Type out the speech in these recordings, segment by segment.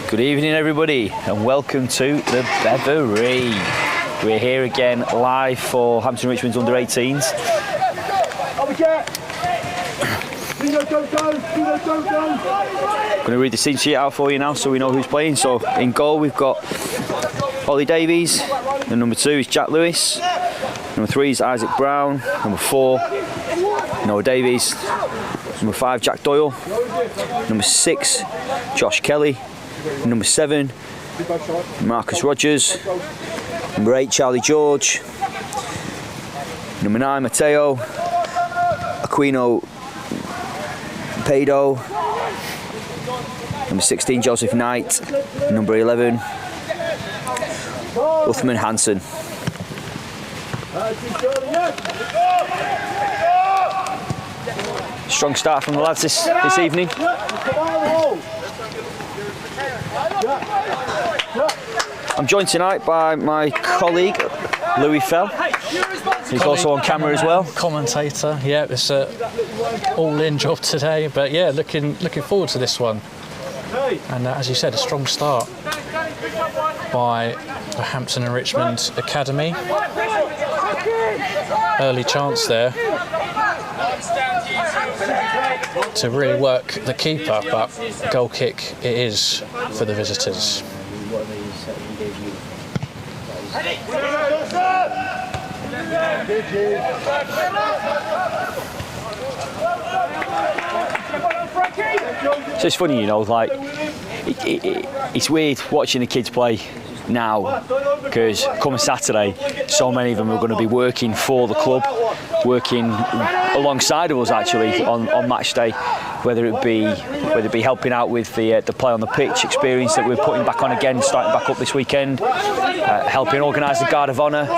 Good evening everybody and welcome to the Beverly. We're here again live for Hampton Richmond's under 18s. I'm going to read the scene sheet out for you now so we know who's playing. So in goal we've got Ollie Davies, and number 2 is Jack Lewis, number 3 is Isaac Brown, number 4 Noah Davies, number 5 Jack Doyle, number 6 Josh Kelly, number 7 Marcus Rogers, number 8 Charlie George, number 9 Matteo Aquino Pado, number 16 Joseph Knight, number 11 Uthman Hansen. Strong start from the lads this evening. I'm joined tonight by my colleague Louis Fell. He's also on camera as well. Commentator, yeah, it's an all-in job today, but yeah, looking forward to this one. And as you said, a strong start by the Hampton and Richmond Academy. Early chance there to really work the keeper, but goal kick it is for the visitors. So it's funny, you know, like it's weird watching the kids play now, because coming Saturday so many of them are going to be working for the club, working alongside of us actually on match day, whether it be helping out with the play on the pitch experience that we're putting back on again, starting back up this weekend, helping organise the Guard of Honour.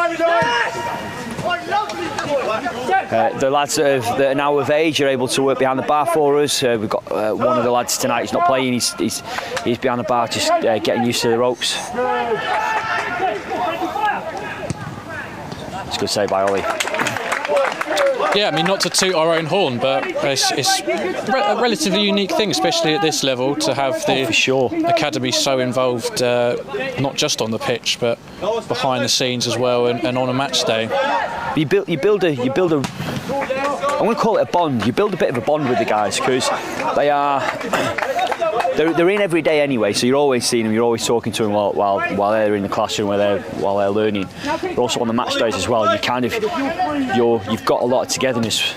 The lads that are now of age are able to work behind the bar for us. We've got one of the lads tonight who's not playing, he's behind the bar just getting used to the ropes. It's a good save by Ollie. Yeah, I mean, not to toot our own horn, but it's a relatively unique thing, especially at this level, to have the academy so involved, not just on the pitch, but behind the scenes as well, and on a match day. You build a I'm going to call it a bond. You build a bit of a bond with the guys, because they're in every day anyway, so you're always seeing them, you're always talking to them while they're in the classroom, while they're learning. But also on the match days as well, you've got a lot of togetherness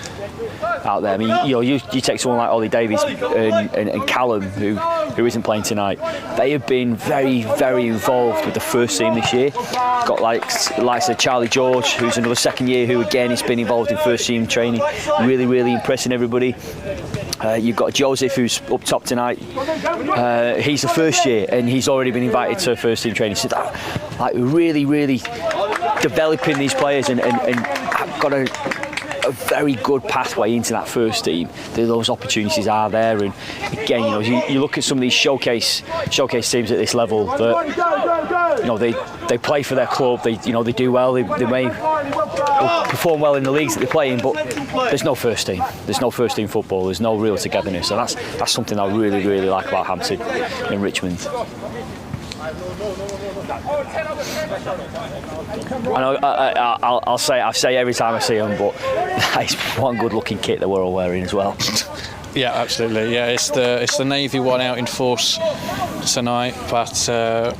out there. I mean, you take someone like Ollie Davies and Callum, who isn't playing tonight. They have been very, very involved with the first team this year. Got likes of Charlie George, who's another second year, who again has been involved in first team training, really, really impressing everybody. You've got Joseph, who's up top tonight. He's the first year and he's already been invited to first team training. So that, like, really, really developing these players and got a very good pathway into that first team. Those opportunities are there, and again, you look at some of these showcase teams at this level that they play for their club. They do well. They may perform well in the leagues that they play in, but there's no first team. There's no first team football. There's no real togetherness, and that's something I really, really like about Hampton and Richmond. I'll say every time I see them, but it's one good-looking kit that we're all wearing as well. Yeah, absolutely. Yeah, it's the navy one out in force tonight, but I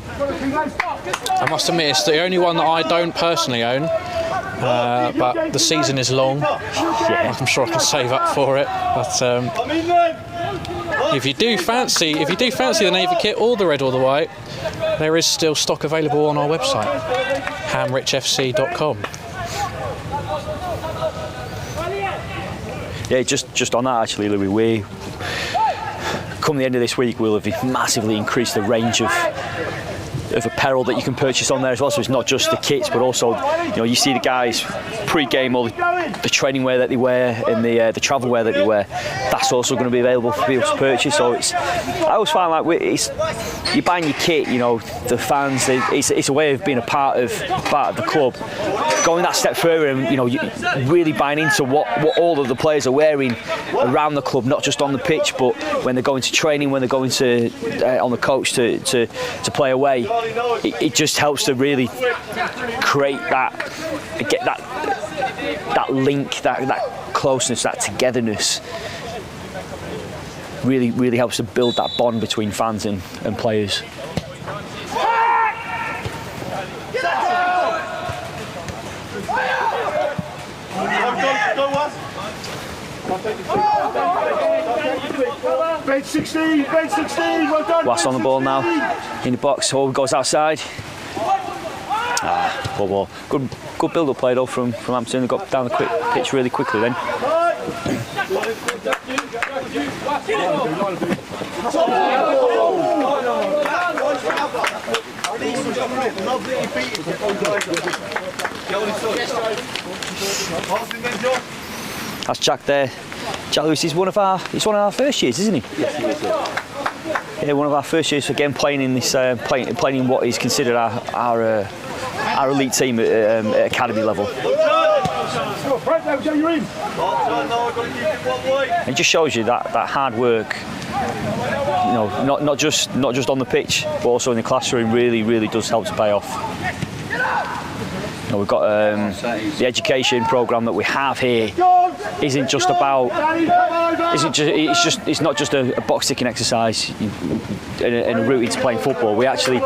must admit it's the only one that I don't personally own. But the season is long. Yeah. I'm sure I can save up for it. But if you do fancy the navy kit or the red or the white, there is still stock available on our website, hamrichfc.com. Yeah, just on that actually, Louis, come the end of this week, we'll have massively increased the range of apparel that you can purchase on there as well. So it's not just the kits, but also, you know, you see the guys pre-game, all the training wear that they wear and the travel wear that they wear. That's also going to be available for people to purchase. So I always find like you're buying your kit, you know, the fans. It's a way of being a part of the club. Going that step further, and you know, really buying into what all of the players are wearing around the club, not just on the pitch, but when they're going to training, when they're going to on the coach to play away. It just helps to really create get that link, that closeness, that togetherness. Really helps to build that bond between fans and players. Bench 16, well done. West on the ball now, in the box. Hall goes outside. Ball. Good build-up play though from Hampton. They got down the pitch really quickly then. That's Jack there. Jack Lewis is one of our first years, isn't he? Yes, he is. Yeah, one of our first years again playing in this playing in what is considered our elite team at academy level. It just shows you that hard work, you know, not just on the pitch, but also in the classroom, really does help to pay off. You know, we've got the education programme that we have here isn't just about it's not just a box ticking exercise and a route into playing football. We actually,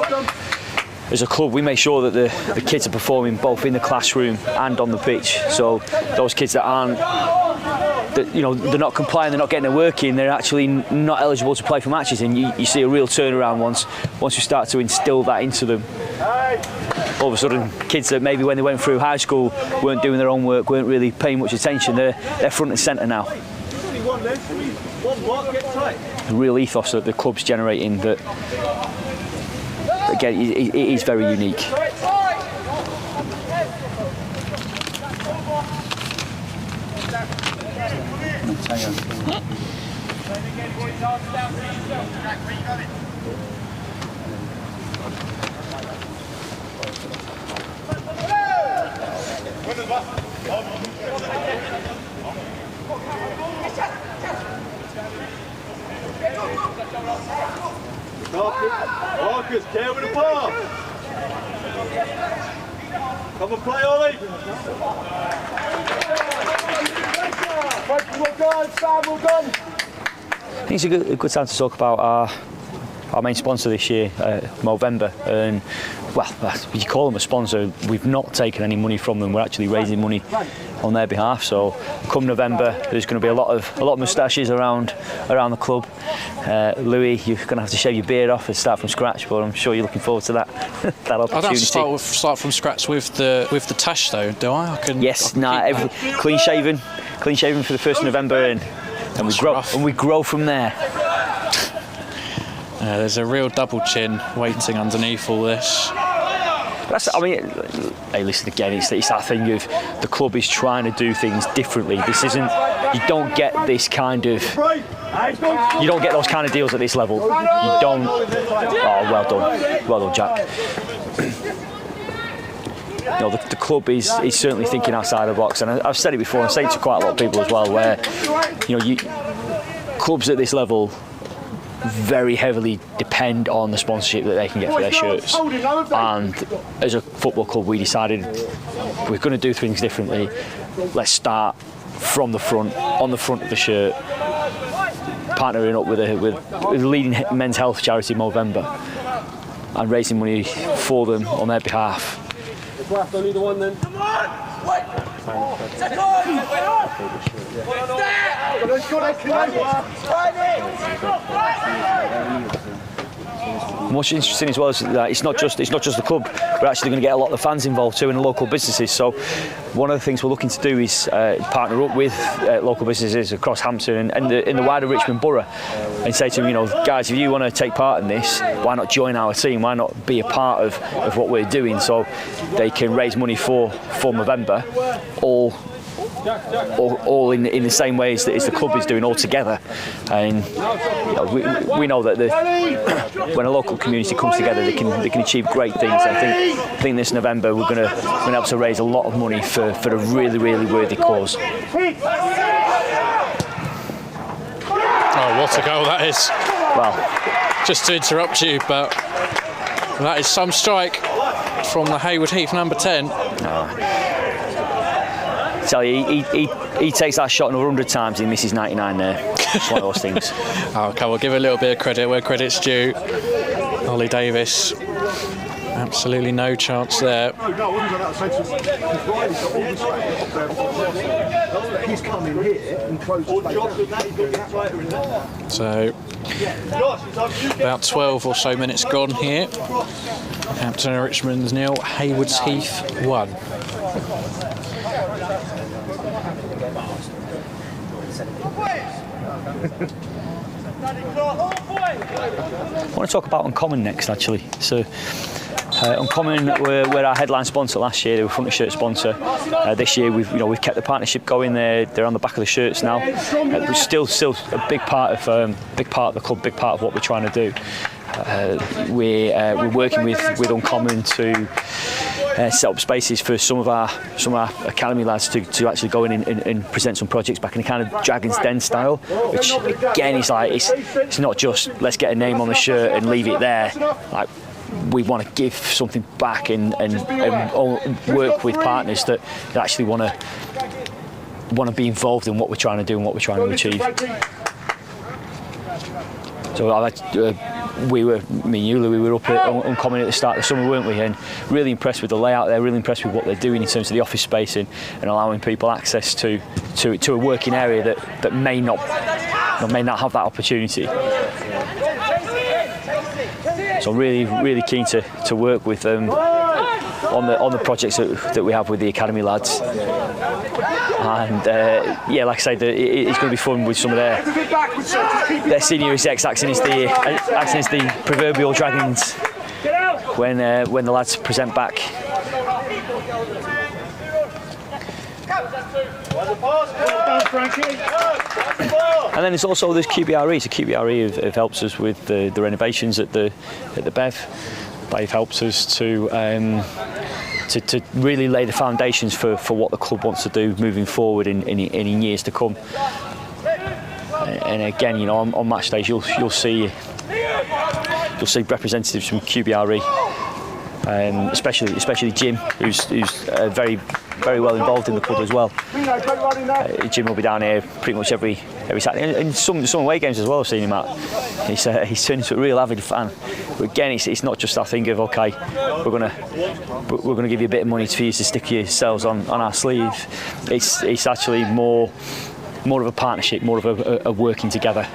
as a club, we make sure that the kids are performing both in the classroom and on the pitch. So those kids that aren't, you know, they're not complying, they're not getting their work in, they're actually not eligible to play for matches, and you see a real turnaround once we start to instill that into them. All of a sudden, kids that maybe when they went through high school weren't doing their own work, weren't really paying much attention, they're front and centre now. The real ethos that the club's generating, that again, it is very unique. Marcus, care with the ball. Come and play, Ollie. Well done, Sam, well done. I think it's a good time to talk about our main sponsor this year, Movember, and well, you call them a sponsor. We've not taken any money from them. We're actually raising money on their behalf. So come November, there's going to be a lot of moustaches around the club. Louis, you're going to have to shave your beard off and start from scratch, but I'm sure you're looking forward to that opportunity. I don't have to start from scratch with the tash though, do I? Clean shaven for the 1st of November, and we grow from there. There's a real double chin waiting underneath all this. Hey, listen again. It's that thing of the club is trying to do things differently. This isn't. You don't get this kind of. You don't get those kind of deals at this level. You don't. Oh, well done, Jack. You know, the club is certainly thinking outside the box, and I've said it before. I'm saying it to quite a lot of people as well, where you know, clubs at this level very heavily depend on the sponsorship that they can get for their shirts, and as a football club we decided we're going to do things differently. Let's start from the front, on the front of the shirt, partnering up with the leading men's health charity Movember, and raising money for them on their behalf. what's interesting as well is that it's not just the club. We're actually going to get a lot of the fans involved too, and the local businesses. So one of the things we're looking to do is partner up with local businesses across Hampton and in the wider Richmond borough, and say to them, you know, guys, if you want to take part in this, why not join our team? Why not be a part of what we're doing? So they can raise money for November, all in the same way as the club is doing, all together. And you know, we know that when a local community comes together, they can achieve great things. I think this November we're going to be able to raise a lot of money for a really worthy cause. Oh, what a goal that is! Well, just to interrupt you, but that is some strike from the Hayward Heath number 10. Tell you, he takes that shot another 100 times, he misses 99 there. It's one of those things. Oh, okay, we'll give a little bit of credit where credit's due. Ollie Davis, absolutely no chance there. He's coming here and closed. So, about 12 or so minutes gone here. Hampton and Richmond 0, Haywards Heath 1. I want to talk about Uncommon next, actually. So, Uncommon were our headline sponsor last year. They were front of shirt sponsor. This year we've kept the partnership going. They're on the back of the shirts now. But still a big part of the club, big part of what we're trying to do. We're working with Uncommon to set up spaces for some of our academy lads to actually go in and present some projects back in a kind of Dragon's Den style, which again is like it's not just let's get a name on the shirt and leave it there. Like, we want to give something back and work with partners that actually want to be involved in what we're trying to do and what we're trying to achieve. So me and you, Lou, we were up at Uncommon at the start of the summer, weren't we? And really impressed with the layout there, really impressed with what they're doing in terms of the office space and allowing people access to a working area that may not have that opportunity. So really keen to work with them on the projects that we have with the academy lads. And yeah, like I said, it's going to be fun with some of their senior execs acting as the proverbial dragons when the lads present back. And then there's QBRE. So QBRE have helped us with the renovations at the Bev. They've helped us to really lay the foundations for what the club wants to do moving forward in years to come. And again, you know, on match days you'll see representatives from QBRE, especially Jim, who's very well involved in the club as well. Jim will be down here pretty much every Saturday, and some away games as well. I've seen him at. He's turned into a real avid fan. But again, it's not just that thing of okay, we're gonna give you a bit of money for you to stick yourselves on our sleeve. It's actually more of a partnership, more of a working together.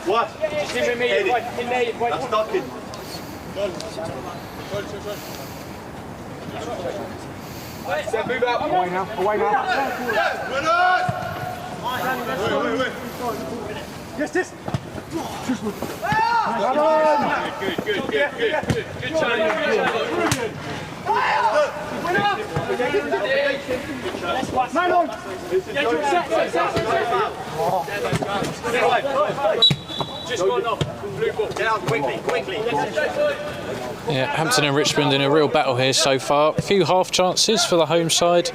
What? That's ducking. Move out. Away now. Wait. Yes. Good challenge. Man on. Just gone off. Blue ball. Get out quickly. Yeah, Hampton and Richmond in a real battle here so far. A few half chances for the home side,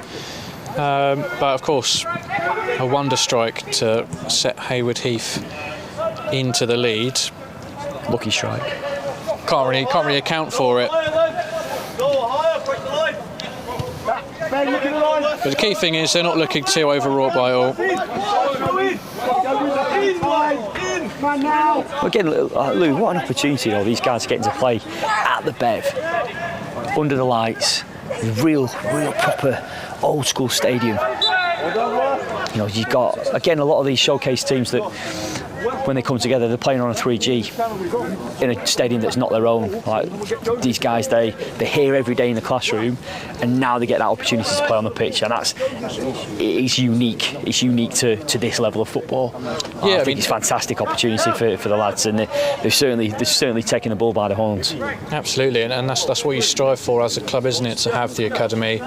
but of course a wonder strike to set Hayward Heath into the lead. Lucky strike. Can't really account for it. But the key thing is they're not looking too overwrought by it all. Again, Lou, what an opportunity, these guys getting to play at the Bev, under the lights, real proper old school stadium. You've got, again, a lot of these showcase teams that when they come together, they're playing on a 3G in a stadium that's not their own. Like these guys, they're here every day in the classroom, and now they get that opportunity to play on the pitch, and it's unique. It's unique to this level of football. Yeah, I think it's a fantastic opportunity for the lads, and they're certainly taking the bull by the horns. Absolutely, and that's what you strive for as a club, isn't it? To have the academy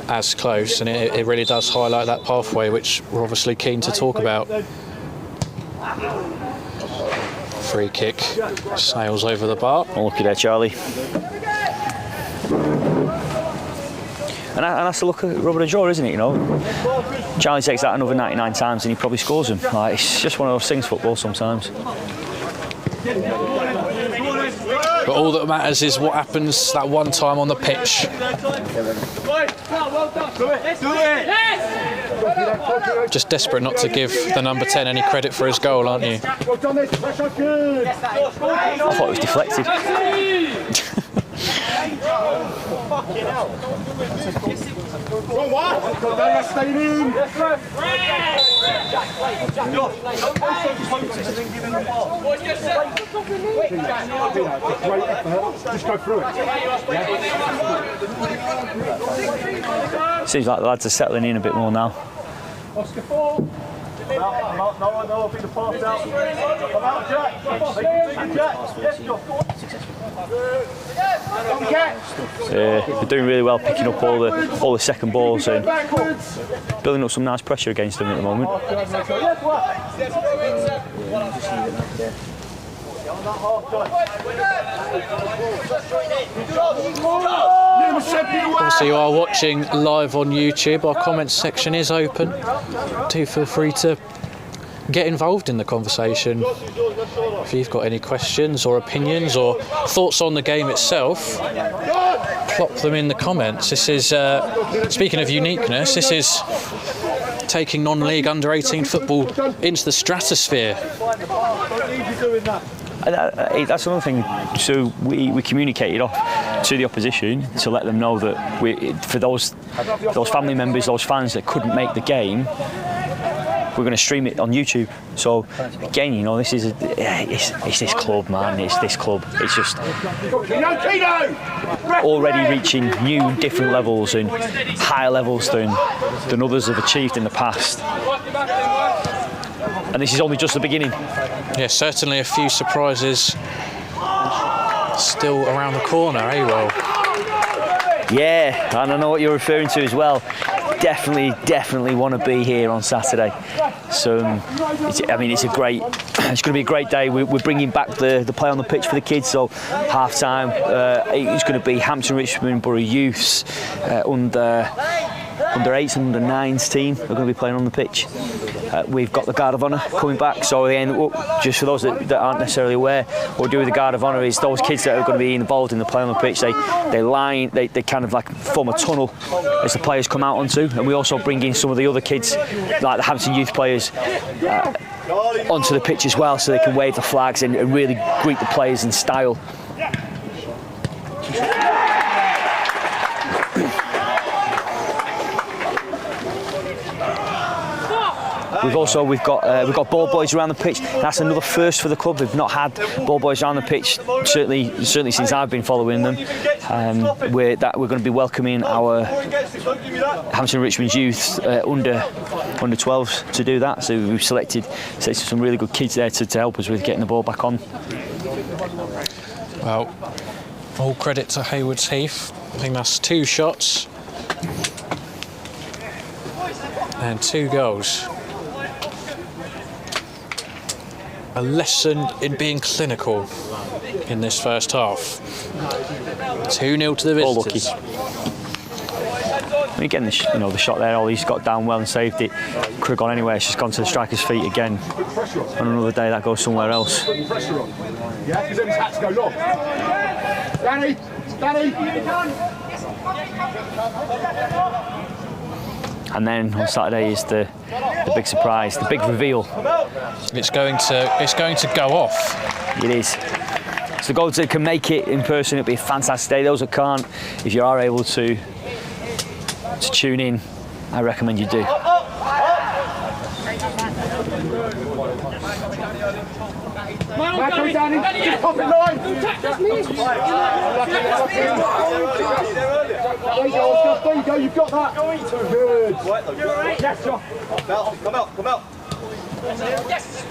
as close, and it really does highlight that pathway, which we're obviously keen to talk about. Free kick, sails over the bar. Oh, look at there, Charlie. And that's the look at rubber and jaw, isn't it? Charlie takes that another 99 times and he probably scores them. Like, it's just one of those things, football sometimes. But all that matters is what happens that one time on the pitch. Just desperate not to give the number 10 any credit for his goal, aren't you? I thought it was deflected. Seems like the lads are settling in a bit more now. Oscar 4. No, be the pass out. Come out, Jack. They're doing really well picking up all the second balls and building up some nice pressure against them at the moment. Obviously, you are watching live on YouTube. Our comments section is open. Do feel free to get involved in the conversation. If you've got any questions or opinions or thoughts on the game itself, plop them in the comments. This is, speaking of uniqueness, this is taking non-league under-18 football into the stratosphere. That's another thing. So we communicated off to the opposition to let them know that for those family members, those fans that couldn't make the game, we're going to stream it on YouTube. So again, this is it's this club, man. It's this club. It's just already reaching new, different levels and higher levels than others have achieved in the past. And this is only just the beginning. Yeah, certainly a few surprises still around the corner, eh, Will? Yeah, and I know what you're referring to as well. Definitely want to be here on Saturday. So, it's going to be a great day. We're bringing back the play on the pitch for the kids. So, half time, it's going to be Hampton, Richmond, Borough Youths, under 8s and under 9s team are going to be playing on the pitch. We've got the Guard of Honour coming back, so again, just for those that aren't necessarily aware, what we do with the Guard of Honour is those kids that are going to be involved in the play on the pitch, they kind of like form a tunnel as the players come out onto, and we also bring in some of the other kids, like the Hampton youth players, onto the pitch as well, so they can wave the flags and really greet the players in style. We've got ball boys around the pitch. That's another first for the club. We've not had ball boys around the pitch certainly since I've been following them. We're going to be welcoming our Hampton Richmond youth under 12s to do that. So we've selected some really good kids there to help us with getting the ball back on. Well, all credit to Hayward's Heath. I think that's 2 shots and 2 goals. A lesson in being clinical in this first half. 2-0 to the visitors. And again, the shot there, Ollie's got down well and saved it. Could have gone anywhere. It's just gone to the striker's feet again. On another day, that goes somewhere else. And then on Saturday is the big surprise, the big reveal. It's going to go off. It is. So those that can make it in person, it'll be a fantastic day. Those that can't, if you are able to tune in, I recommend you do. Just pop it line. There you go, you've got that. Good. Yes, John. Come out. Yes.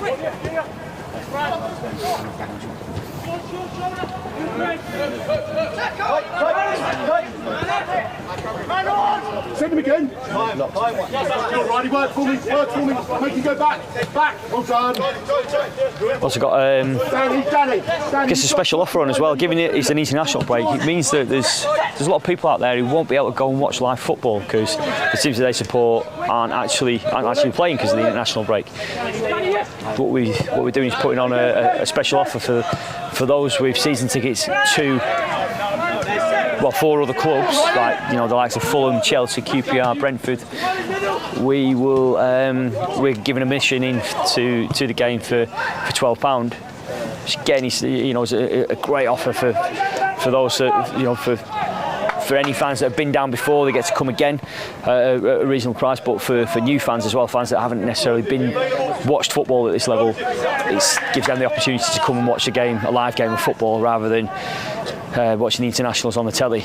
Send him again. Riley, work for me. Make him go back. Well done. Also got Danny. gets a special offer on as well. Given it's an international break, it means that there's a lot of people out there who won't be able to go and watch live football because the teams that they support aren't actually playing because of the international break. What we're doing is putting on a special offer for those with season tickets to 4 other clubs, like the likes of Fulham, Chelsea, QPR, Brentford. We're giving admission in to the game for £12. Which again, is a great offer for those for any fans that have been down before. They get to come again at a reasonable price, but for new fans as well, fans that haven't necessarily watched football at this level, it gives them the opportunity to come and watch a live game of football rather than watching the internationals on the telly.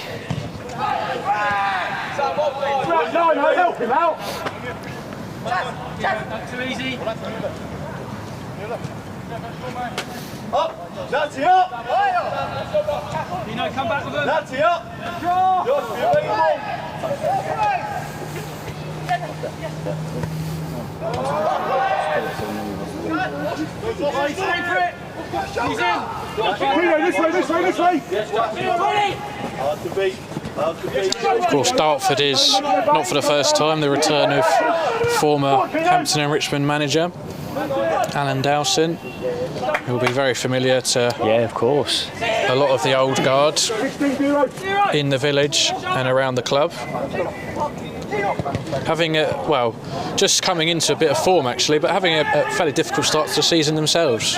No, help him out. Too easy. Up, Nazi up. Come back with him. Nazi up. Just be available. He's in. This way. Hard to beat. Of course, Dartford is, not for the first time, the return of former Hampton and Richmond manager Alan Dowson, who will be very familiar to of course, a lot of the old guard in the village and around the club. Having just coming into a bit of form actually, but having a fairly difficult start to the season themselves.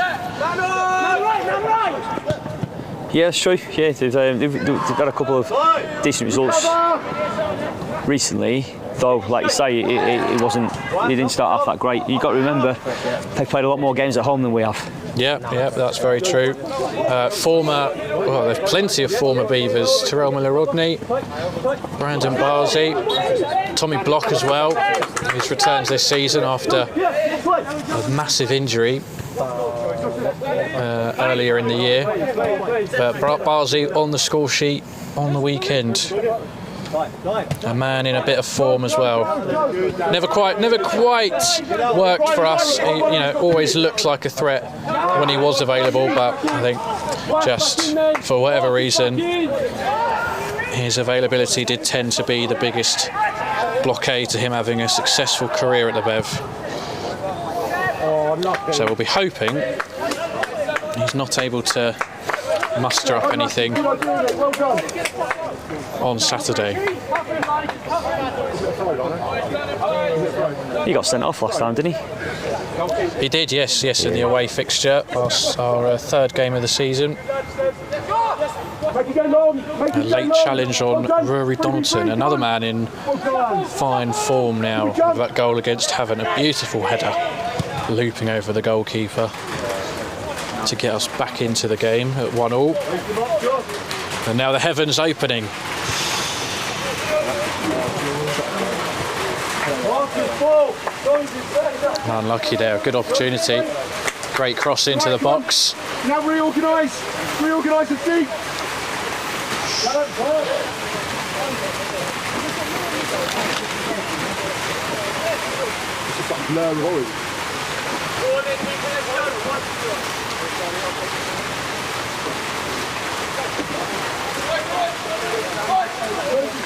Yeah, it's true. Yeah, they've got a couple of decent results recently, though, like you say, it didn't start off that great. You've got to remember, they played a lot more games at home than we have. Yeah, that's very true. There's plenty of former Beavers. Terrell Miller-Rodney, Brandon Barsey, Tommy Block as well. His returns this season after a massive injury earlier in the year. But Barsey on the score sheet on the weekend. A man in a bit of form as well. Never quite worked for us. He, always looked like a threat when he was available, but I think just for whatever reason, his availability did tend to be the biggest blockade to him having a successful career at the Bev. So we'll be hoping he's not able to muster up anything on Saturday. He got sent off last time, didn't he? He did, yes, in the away fixture, our third game of the season. A late challenge on Rory Donaldson, another man in fine form now. That goal against Havant, a beautiful header, looping over the goalkeeper to get us back into the game at 1-1. And now the heavens opening. Unlucky there, good opportunity. Great cross into the box. Now reorganise the deep.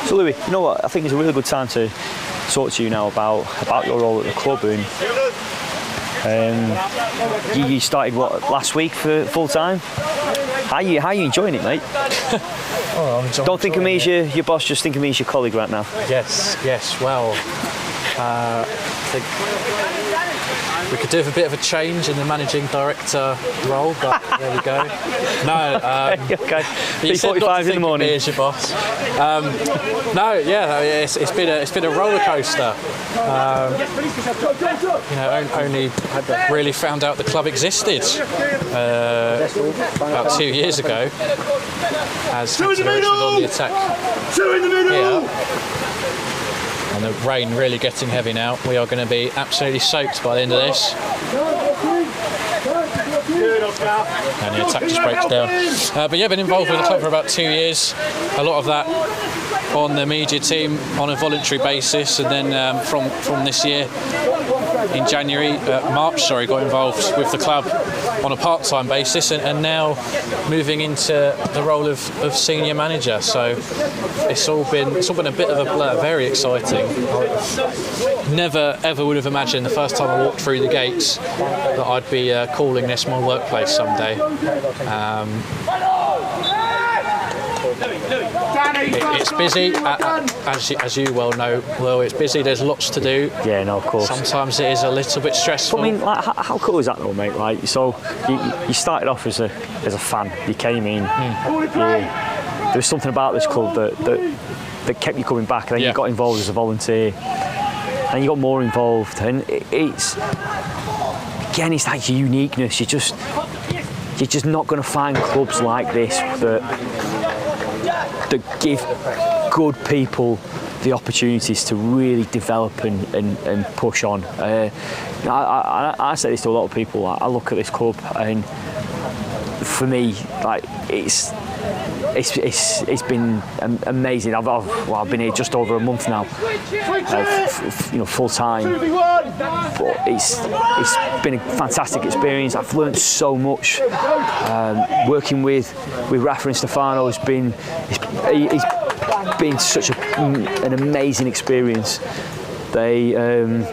So Louis, you know what? I think it's a really good time to talk to you now about your role at the club. And you started last week for full time. How are you enjoying it, mate? Oh, Don't think of me as your boss, just think of me as your colleague right now. Yes. Well, I think we could do with a bit of a change in the managing director role, but there we go. No, Okay. you said not to 45 in think the morning. of me as your boss. No, yeah, it's been a roller coaster. You know, only really found out the club existed about 2 years ago, as was on the attack. Two in the middle! Here. And the rain really getting heavy now. We are going to be absolutely soaked by the end of this. And the attack just breaks down. But yeah, been involved with the club for about 2 years. A lot of that on the media team on a voluntary basis, and then from this year in March, got involved with the club on a part-time basis, and now moving into the role of senior manager. So it's all been a bit of a blur. Very exciting. Never ever would have imagined the first time I walked through the gates that I'd be calling this my workplace someday. It's busy, as you well know. Well, it's busy. There's lots to do. Yeah, no, of course. Sometimes it is a little bit stressful. But I mean, like, how cool is that though, mate? Like, so you started off as a fan. You came in. There was something about this club that kept you coming back, and then you got involved as a volunteer, and you got more involved, and it's that uniqueness. You're just not going to find clubs like this that give good people the opportunities to really develop and push on. I say this to a lot of people. I look at this club, and for me, like, it's been amazing. I've been here just over a month now, full time. But it's been a fantastic experience. I've learned so much. Working with Rafa and Stefano has been such an amazing experience. I'm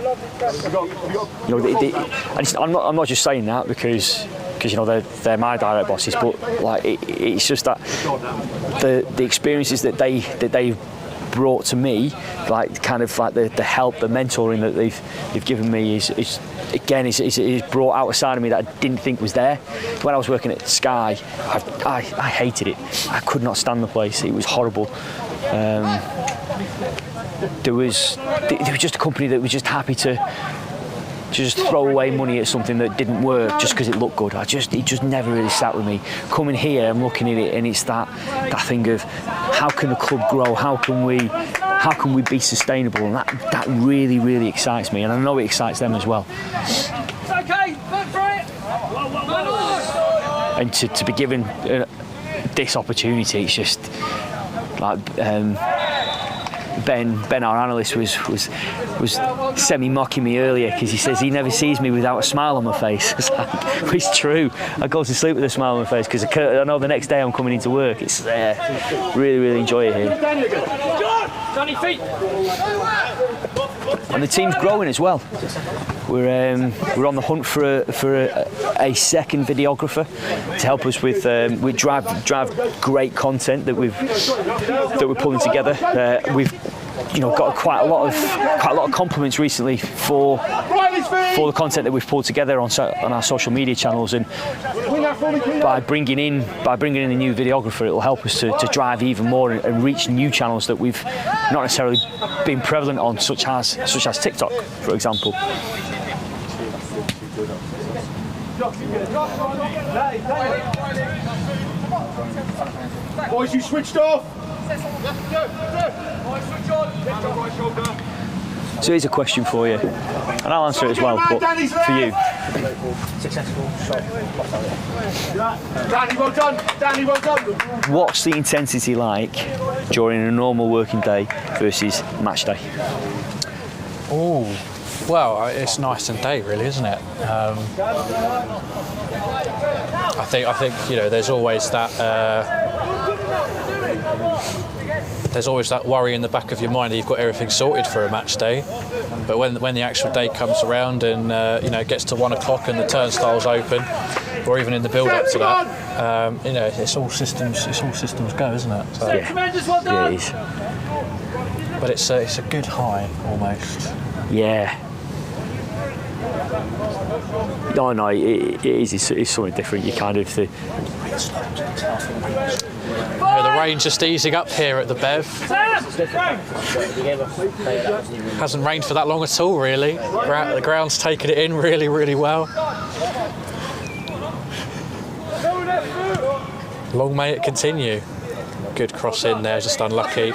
not just saying that because they're my direct bosses, but like it's just that the experiences that they've brought to me, like kind of like the help, the mentoring that they've given me is brought out a side of me that I didn't think was there. When I was working at Sky, I hated it. I could not stand the place. It was horrible. There was just a company that was just happy to just throw away money at something that didn't work just because it looked good. It just never really sat with me. Coming here, I'm looking at it, and it's that thing of how can the club grow? How can we be sustainable? And that really, really excites me, and I know it excites them as well. It's okay, look for it. And to be given this opportunity, it's just like. Ben, our analyst, was semi-mocking me earlier because he says he never sees me without a smile on my face. It's true. I go to sleep with a smile on my face because I know the next day I'm coming into work. It's really, really enjoy it here. Danny, feet. And the team's growing as well. We're on the hunt for a second videographer to help us with drive great content that we're pulling together. We've got quite a lot of compliments recently for the content that we've pulled together on our social media channels, and by bringing in a new videographer, it will help us to drive even more and reach new channels that we've not necessarily been prevalent on, such as TikTok, for example. Boys, you switched off. So here's a question for you, and I'll answer it as well, but for you. Danny, well done. Danny, well done. What's the intensity like during a normal working day versus match day? Oh, well, it's night and day, really, isn't it? I think there's always that. There's always that worry in the back of your mind that you've got everything sorted for a match day, but when the actual day comes around and it gets to 1 o'clock and the turnstiles open, or even in the build-up to that, you know, it's all systems go, isn't it? So, Tremendous, well done. Yeah, it is. but it's a good high almost. Yeah. No, it is. It's something different. You kind of. You know, the rain just easing up here at the Bev. Hasn't rained for that long at all, really. The ground's taken it in really, really well. Long may it continue. Good cross in there, just unlucky.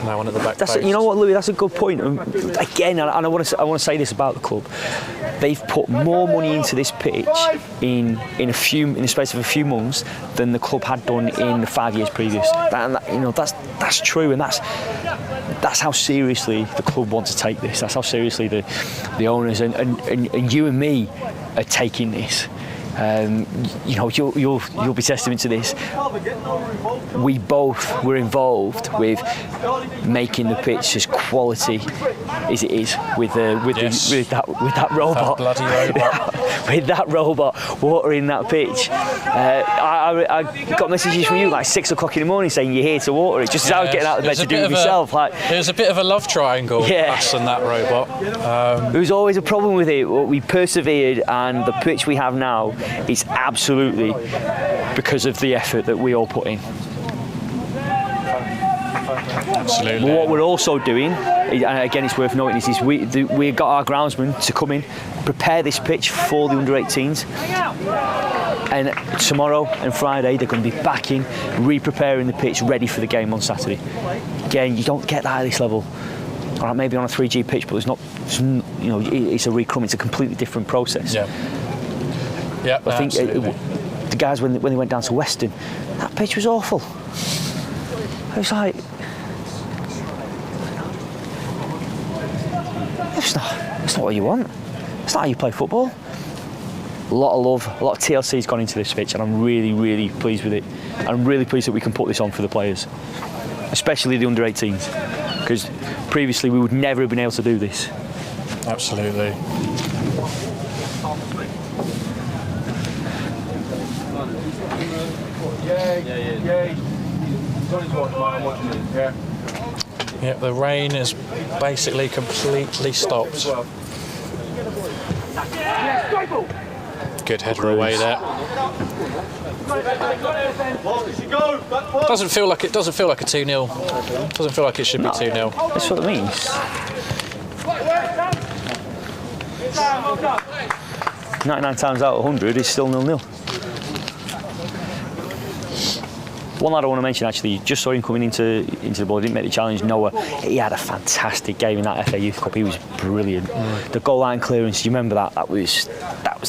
No one at the back post. You know what, Louis? That's a good point. Again, and I want to say this about the club. They've put more money into this pitch in the space of a few months than the club had done in the 5 years previous. That's true, and that's how seriously the club want to take this. That's how seriously the owners and you and me are taking this. You'll be testament to this. We both were involved with making the pitch as quality as it is with that robot. That bloody robot. With that robot watering that pitch. I got messages from you like 6 o'clock in the morning saying you're here to water it, just as I was getting out of bed to do it myself. It was a bit of a love triangle, us and that robot. There was always a problem with it. We persevered, and the pitch we have now is absolutely because of the effort that we all put in. Absolutely. But what we're also doing, and again it's worth noting, is we got our groundsmen to come in, prepare this pitch for the under-18s, and tomorrow and Friday they're going to be back in, re-preparing the pitch, ready for the game on Saturday. Again, you don't get that at this level. All right, maybe on a 3G pitch, but it's a recrum. It's a completely different process. Yeah, I think the guys when they went down to Western, that pitch was awful. It was like, that's not what you want. It's not how you play football. A lot of love, a lot of TLC's gone into this pitch, and I'm really, really pleased with it. I'm really pleased that we can put this on for the players, especially the under-18s, because previously we would never have been able to do this. Absolutely. Yeah, the rain has basically completely stopped. Good header away there. Doesn't feel like a 2-0. Doesn't feel like it should be 2-0. That's what it means. 99 times out of 100 is still 0-0. One lad I want to mention, actually, just saw him coming into the ball, didn't make the challenge, Noah. He had a fantastic game in that FA Youth Cup. He was brilliant. The goal line clearance, do you remember that? That was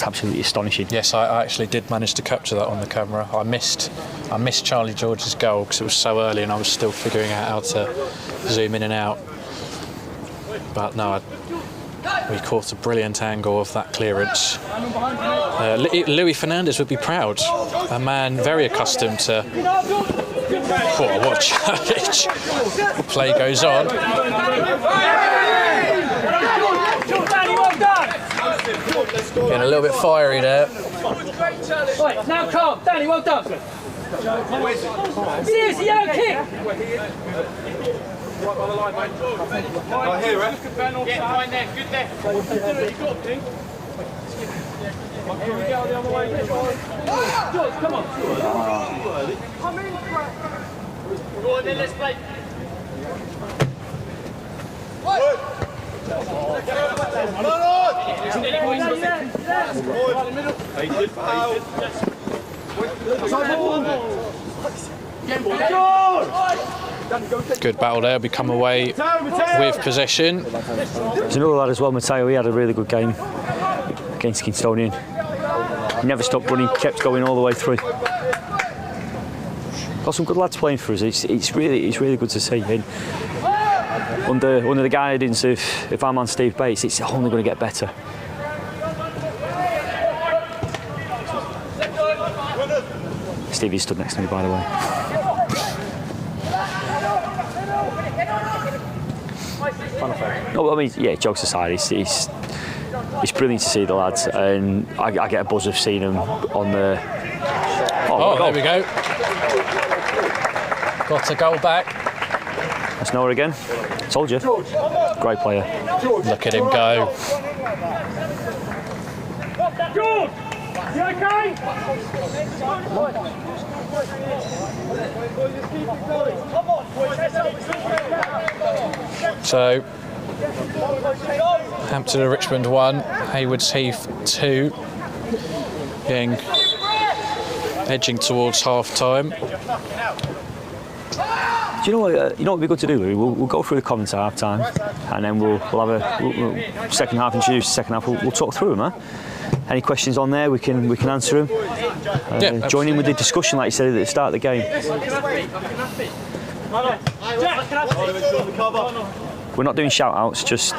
absolutely astonishing. Yes, I actually did manage to capture that on the camera. I missed Charlie George's goal because it was so early and I was still figuring out how to zoom in and out. But no, we caught a brilliant angle of that clearance. Louis Fernandez would be proud. A man very accustomed to... Oh, what a challenge. The play goes on. Getting a little bit fiery there. Right, now calm. Danny, well done. Seriously, yellow kick. Right by the line, mate. Right here, eh? Yeah, fine there, good there. You got it, Here we go, the other way. George, come on. Come in. Go on then, let's play. Good battle there. We come away with possession. There's another lad as well, Matteo. He had a really good game against Kingstonian. He never stopped running, kept going all the way through. Got some good lads playing for us. It's really good to see. And under the guidance of our man Steve Bates, it's only going to get better. Stevie stood next to me, by the way. No, I mean, yeah, jokes aside, it's brilliant to see the lads, and I get a buzz of seeing them on the. Oh, there we go. Got a goal back. That's Noah again. Told you. Great player. Look at him go. George! You okay? So, Hampton and Richmond 1, Hayward's Heath 2, edging towards half time. Do you know what? You know what would be good to do, Louis? We'll go through the comments at half time, and then we'll have a second half introduced. Second half, we'll talk through them, huh? Any questions on there? We can answer them. Yeah, join in with the discussion, like you said at the start of the game. We're not doing shout outs, just.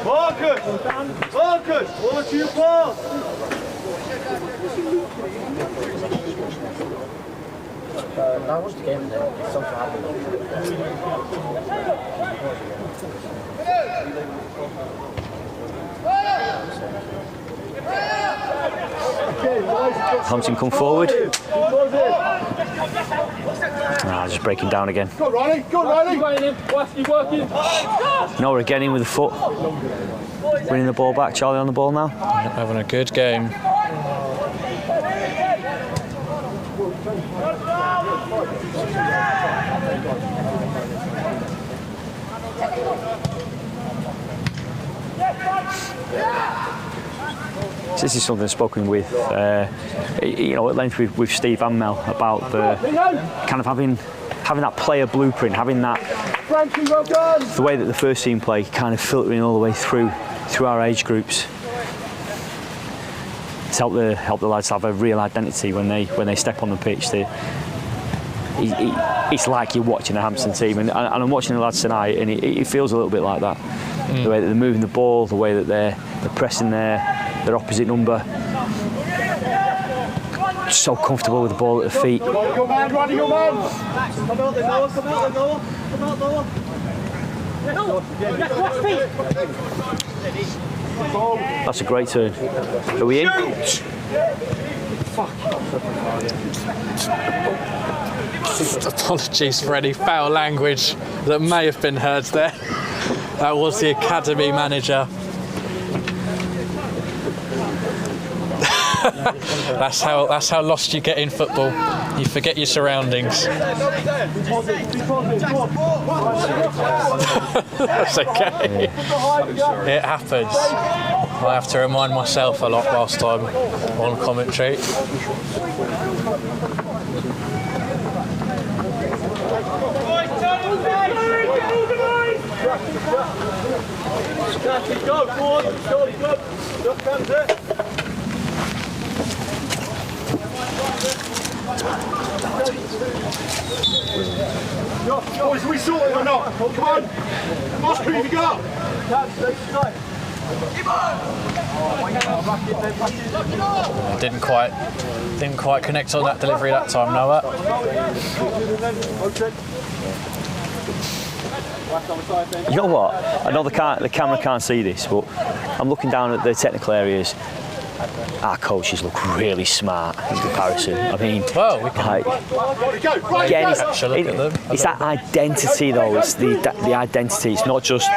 Marcus! Marcus! Watch your pass! That was the game there. Something happened. Hampton come forward. Just breaking down again. Go Riley! Go Riley! You working? Noah again in with the foot. Winning the ball back. Charlie on the ball now. having a good game. This is something I've spoken with, at length with Steve and Mel about the kind of having that player blueprint, having that the way that the first team play kind of filtering all the way through our age groups to help the lads have a real identity when they step on the pitch. It's like you're watching a Hampton team, and I'm watching the lads tonight, and it feels a little bit like that. The way that they're moving the ball, the way that they're pressing their opposite number. So comfortable with the ball at the feet. Come on, go man, Ronnie, go man! Come out there, Noah, come out there, Noah. Come out, Noah. That's a great turn. Are we in? Apologies for any foul language that may have been heard there. That was the academy manager. That's how lost you get in football. You forget your surroundings. That's okay. It happens. I have to remind myself a lot whilst I'm on commentary. Go, forward, go. Just comes it. Boys, are we sorted or not? Come on! Oscar, you go! Didn't quite connect on that delivery that time, Noah. You know what? I know the camera can't see this, but I'm looking down at the technical areas. Our coaches look really smart in comparison. I mean, well, we can again, it's that identity though. It's the identity. It's not just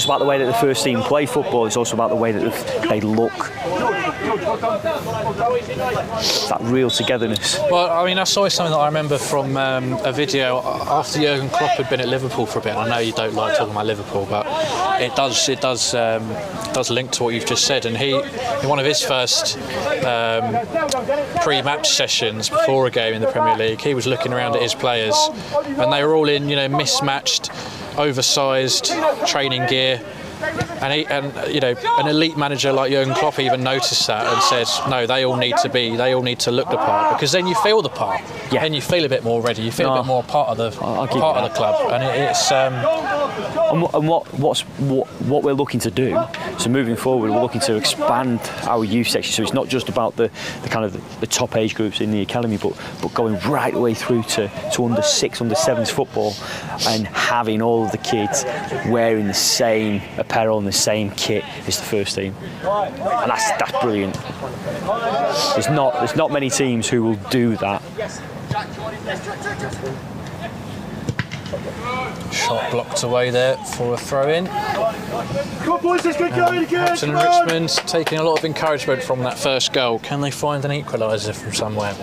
about the way that the first team play football. It's also about the way that they look. It's that real togetherness. Well, I mean, that's always something that I remember from a video after Jurgen Klopp had been at Liverpool for a bit. And I know you don't like talking about Liverpool, but it does link to what you've just said. And he, in one of his first pre-match sessions before a game in the Premier League, he was looking around at his players, and they were all in, mismatched, oversized training gear. And an elite manager like Jurgen Klopp even noticed that and said, no, they all need to look the part, because then you feel the part, and you feel a bit more ready, you feel a bit more part of the club, and it's. And what we're looking to do, so So moving forward, we're looking to expand our youth section. So it's not just about the kind of the top age groups in the academy, but going right the way through to under 6, under 7s football, and having all of the kids wearing the same apparel and the same kit as the first team. And that's brilliant. There's not many teams who will do that. Shot blocked away there for a throw-in. Come on, boys, let's get going again. Hampton and Richmond taking a lot of encouragement from that first goal. Can they find an equaliser from somewhere?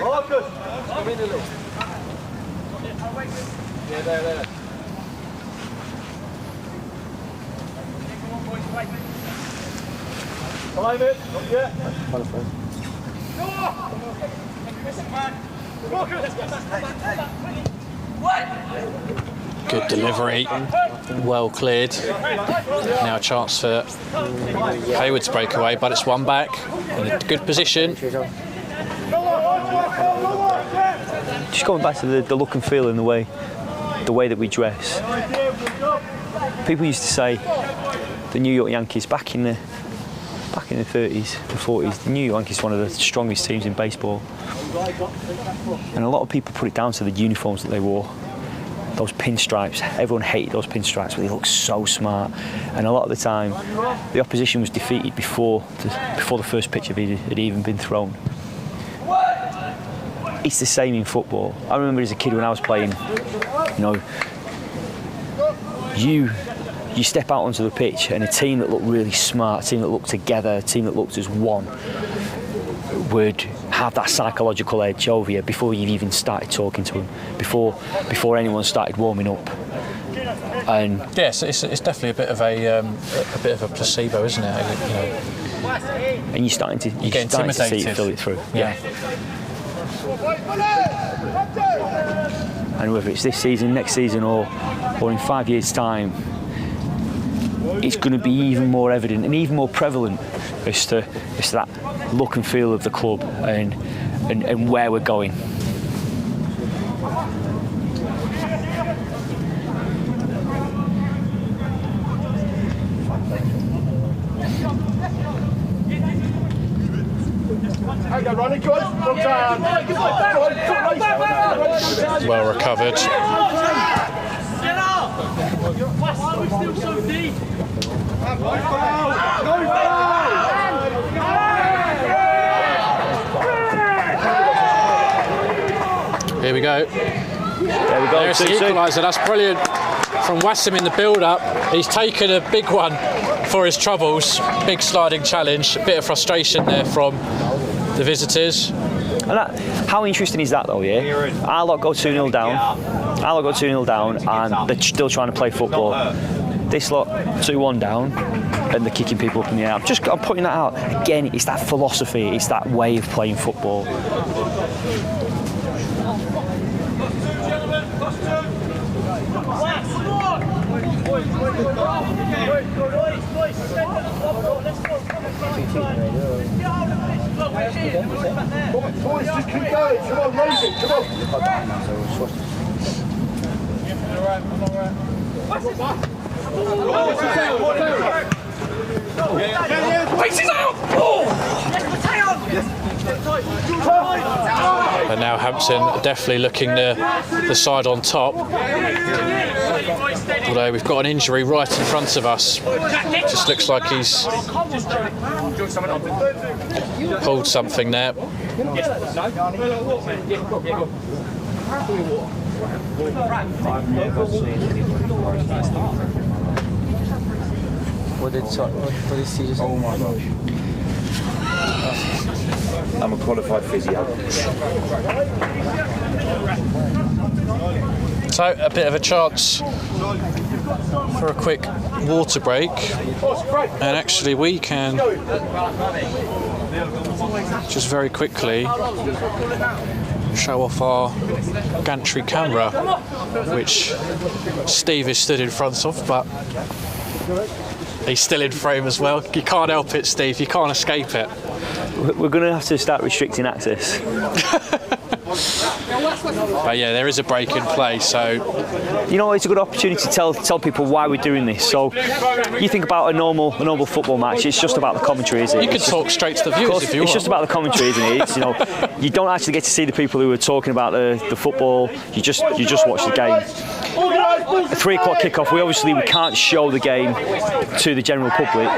Marcus. Yeah, there. Time it. Yeah. Good delivery, well cleared. Now a chance for Hayward to break away, but it's one back in a good position. Just going back to the look and feel and the way that we dress. People used to say the New York Yankees back in the 30s and 40s, the New York Yankees were one of the strongest teams in baseball. And a lot of people put it down to the uniforms that they wore. Those pinstripes, everyone hated those pinstripes, but they looked so smart. And a lot of the time, the opposition was defeated before the first pitch had even been thrown. It's the same in football. I remember as a kid when I was playing, you step out onto the pitch and a team that looked really smart, a team that looked together, a team that looked as one, would have that psychological edge over you before you even started talking to them, before anyone started warming up. And yes, it's definitely a bit of a placebo, isn't it? And you're starting to see it feel it through. Yeah. And whether it's this season, next season, or in 5 years' time, it's going to be even more evident and even more prevalent as to that look and feel of the club and where we're going. Well recovered. Here we go. There we go. There's the equaliser. That's brilliant from Wassam in the build-up. He's taken a big one for his troubles. Big sliding challenge. A bit of frustration there from the visitors. And how interesting is that though, yeah? Our lot go 2-0 down. And they're still trying to play football. This lot 2-1 down and they're kicking people up in the air. I'm putting that out. Again, it's that philosophy, it's that way of playing football. Boys, just keep going. Come on, raise it. Come on. And now Hampton definitely looking the side on top. Although we've got an injury right in front of us. Just looks like he's pulled something there. What did he just say? Oh my gosh. I'm a qualified physio. So a bit of a chance for a quick water break, and actually we can just very quickly show off our gantry camera, which Steve is stood in front of, but He's still in frame as well. You can't help it, Steve. You can't escape it. We're going to have to start restricting access. But yeah, there is a break in play, so You know, it's a good opportunity to tell people why we're doing this. So you think about a normal football match, it's just about the commentary, isn't it? you could talk straight to the viewers if you want. It's just about the commentary, isn't it? It's, you know, you don't actually get to see the people who are talking about the football. You just watch the game. A 3 o'clock kickoff. We can't show the game to the general public.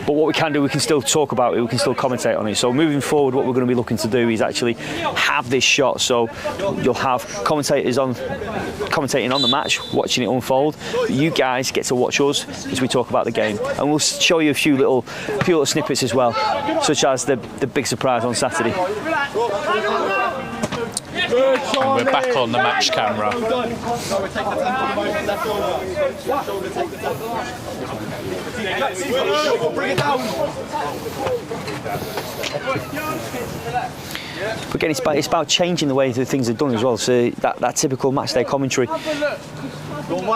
But what we can do, we can still talk about it, we can still commentate on it. So moving forward, what we're going to be looking to do is actually have this shot. So you'll have commentators commentating on the match, watching it unfold. You guys get to watch us as we talk about the game. And we'll show you a few little snippets as well, such as the big surprise on Saturday. And we're back on the match camera. But again, it's about changing the way that things are done as well. So that typical match day commentary,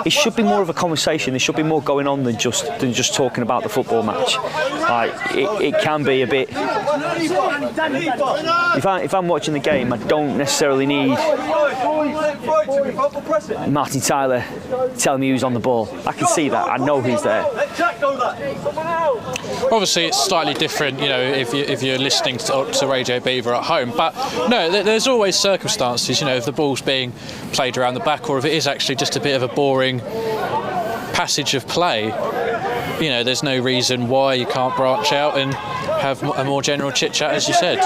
it should be more of a conversation. There should be more going on than just talking about the football match. Like it can be a bit. If I'm watching the game, I don't necessarily need Martin Tyler telling me who's on the ball. I can see that. I know he's there. Obviously, it's slightly different, you know, if you're listening to Radio Beaver at home. But no, there's always circumstances, you know, if the ball's being played around the back, or if it is actually just a bit of a boring passage of play. You know, there's no reason why you can't branch out and have a more general chit chat, as you said.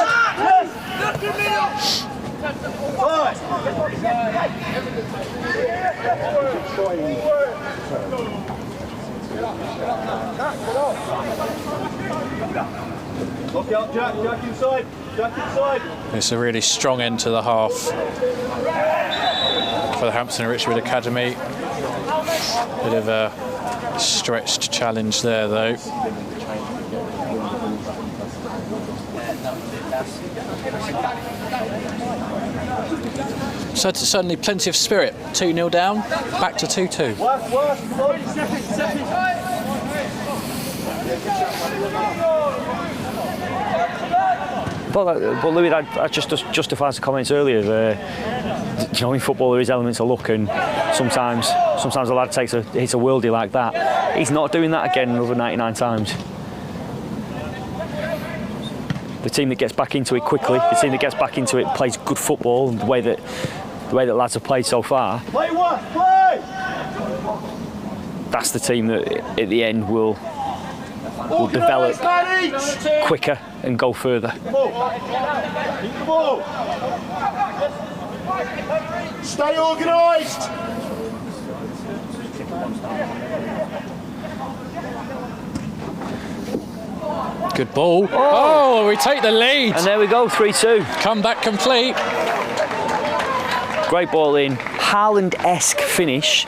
Lock it up, Jack inside. Jack inside. It's a really strong end to the half for the Hampton and Richmond Academy. Bit of a stretched challenge there, though. So certainly plenty of spirit. 2-0 down, back to 2-2. But Louis, I just justified the comments earlier. You know, in football there is elements of luck, and sometimes a lad hits a worldie like that. He's not doing that again another 99 times. The team that gets back into it quickly, the team that gets back into it plays good football, and the way that lads have played so far. That's the team that at the end will develop quicker and go further. Stay organised. Good ball. Oh, we take the lead. And there we go, 3-2. Comeback complete. Great ball in, Haaland-esque finish.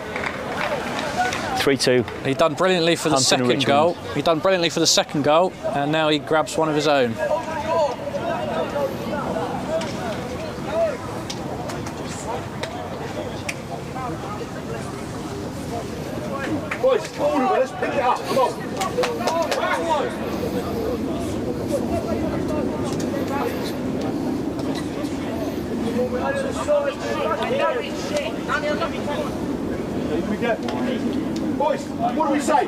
3-2. He done brilliantly for the second goal. He done brilliantly for the second goal, and now he grabs one of his own. Boys, come on, let's pick it up. Come on. Boys, what do we say?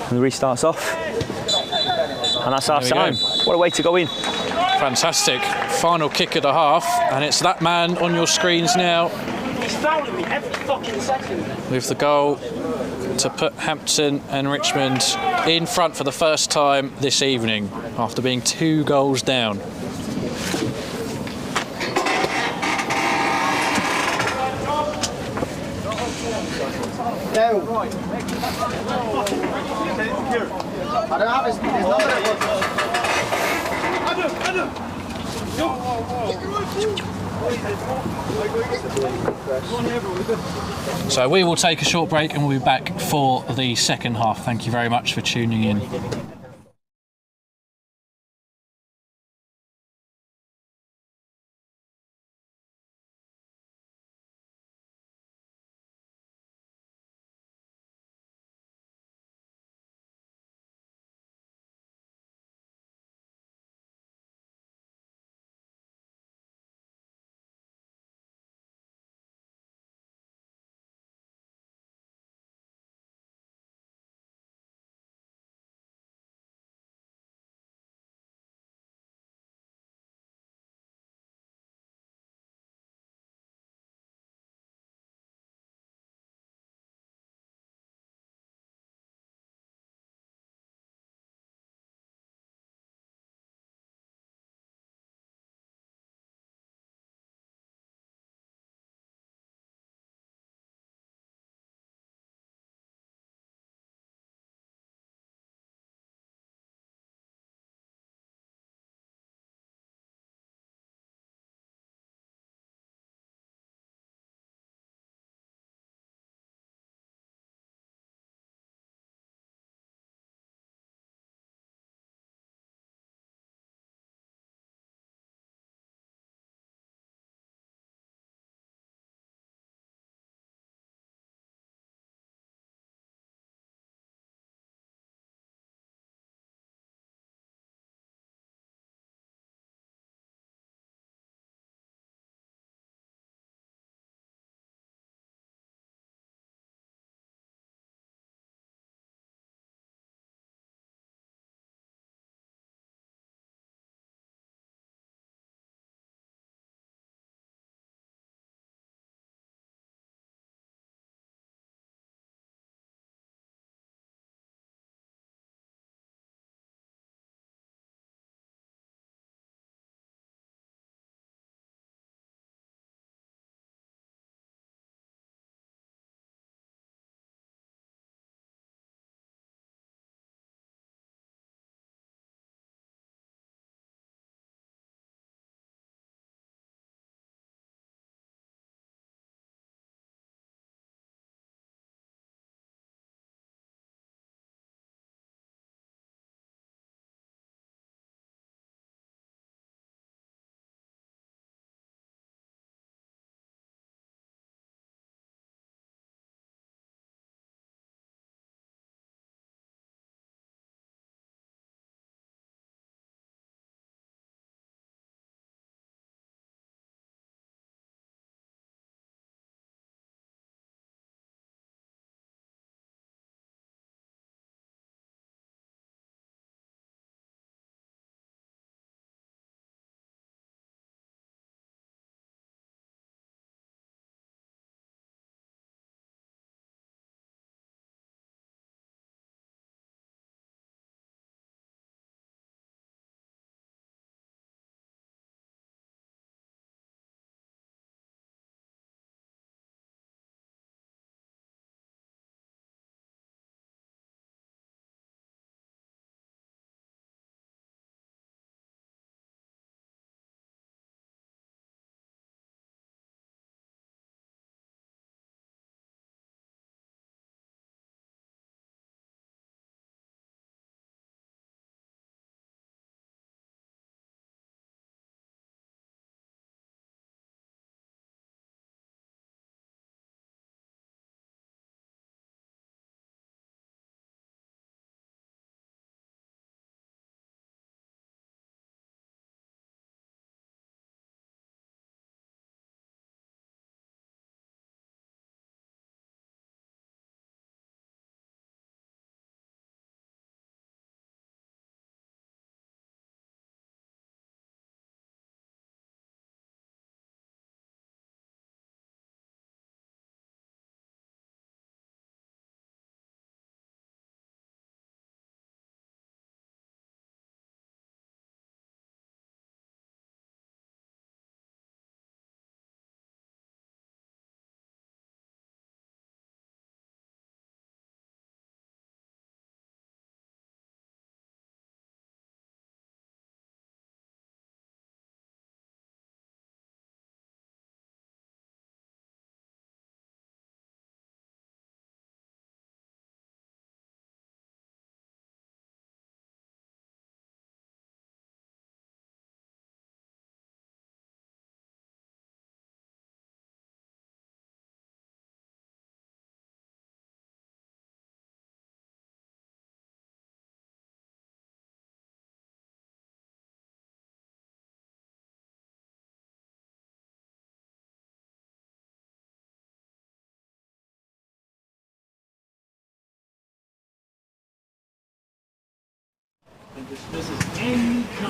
And the restarts off. And that's half time. What a way to go in. Fantastic. Final kick of the half, and it's that man on your screens now. He's fouling me every fucking second. With the goal to put Hampton and Richmond in front for the first time this evening, after being 2 goals down. I don't have his number. So we will take a short break and we'll be back for the second half. Thank you very much for tuning in.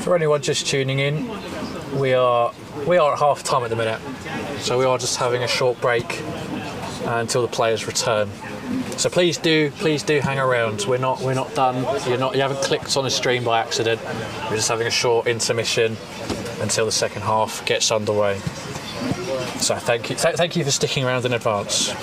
For anyone just tuning in, we are at half time at the minute, so we are just having a short break until the players return. So please do hang around. We're not done. You haven't clicked on the stream by accident. We're just having a short intermission until the second half gets underway. So thank you for sticking around in advance.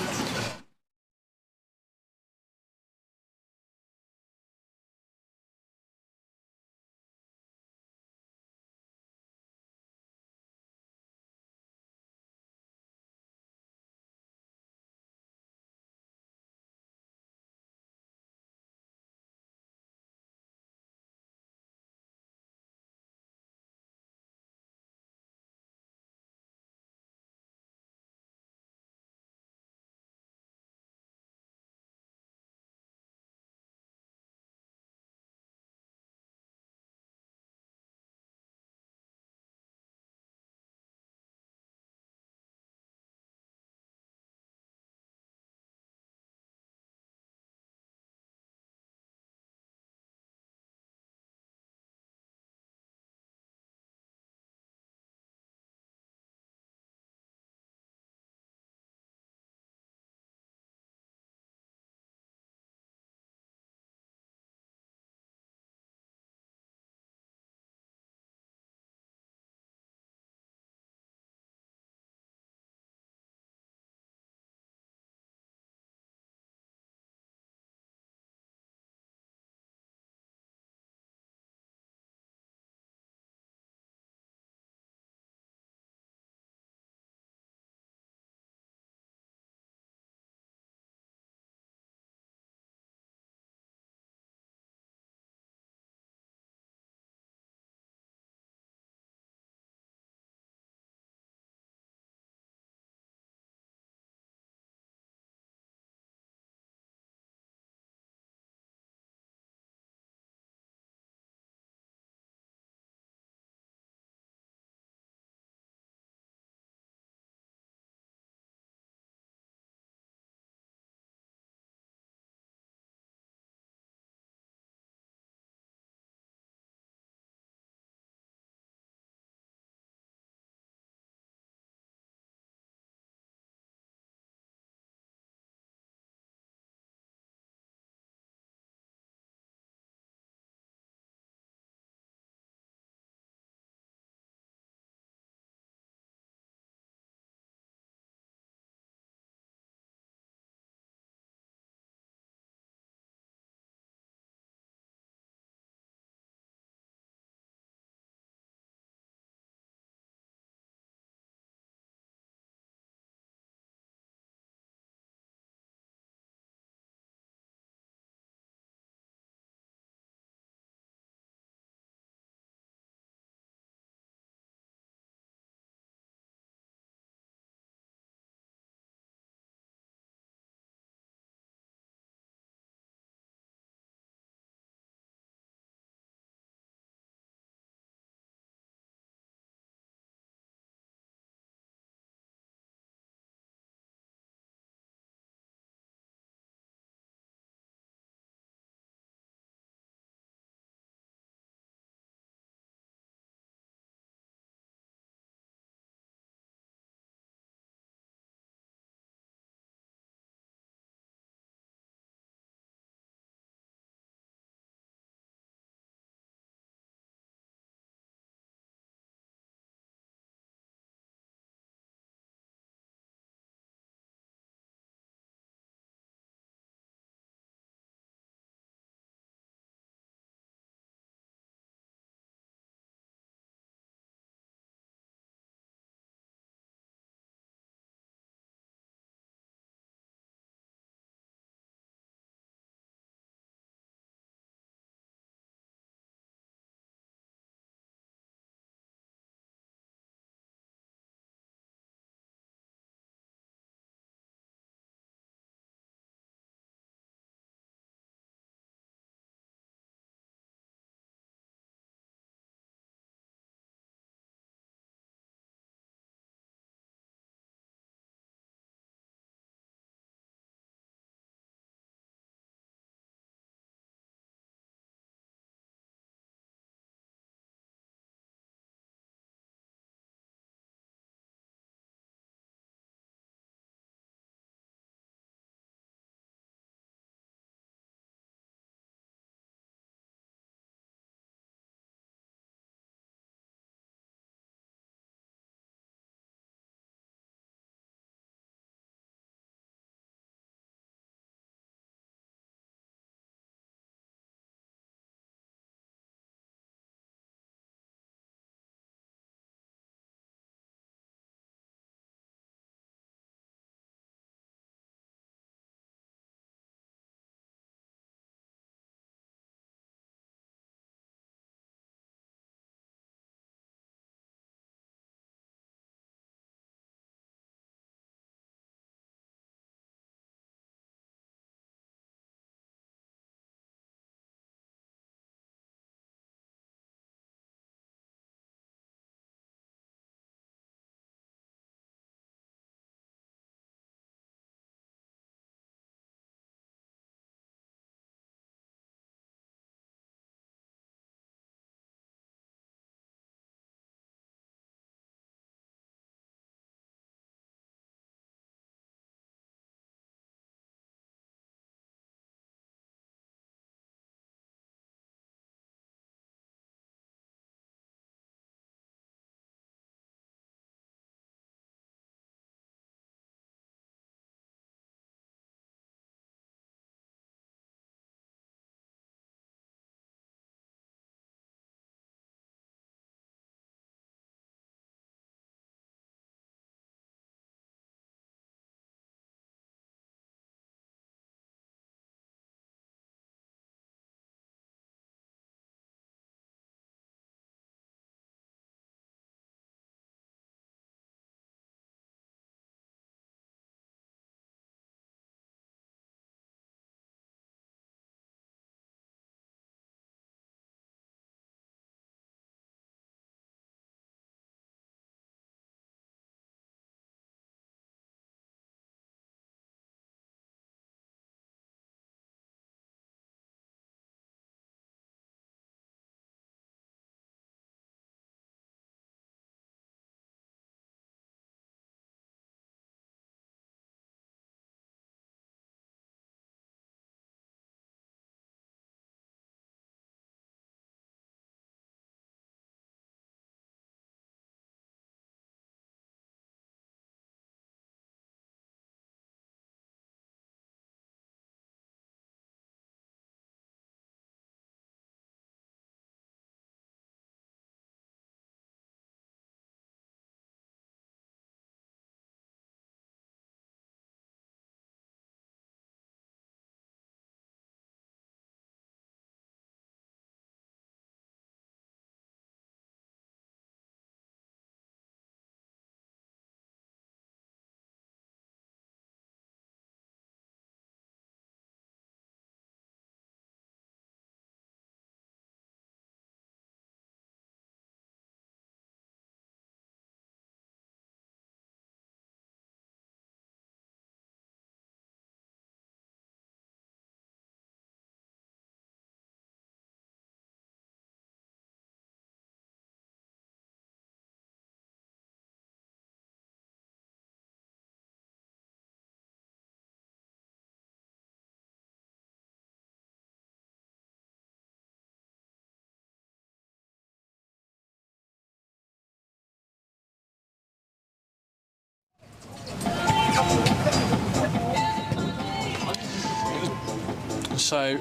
So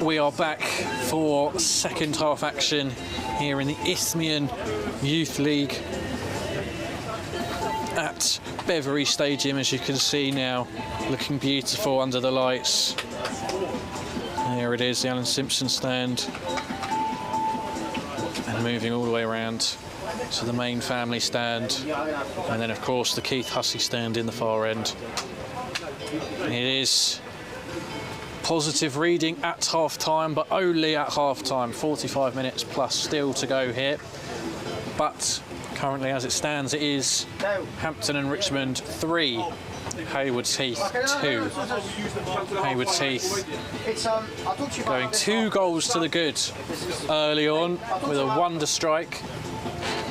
we are back for second half action here in the Isthmian Youth League at Beverley Stadium, as you can see now, looking beautiful under the lights. There it is, the Alan Simpson stand, and moving all the way around to the main family stand, and then of course the Keith Hussey stand in the far end. It is positive reading at half time, but only at half time. 45 minutes plus still to go here, but currently as it stands it is Hampton and Richmond 3, Haywards Heath 2. Haywards Heath going 2 goals to the good early on with a wonder strike,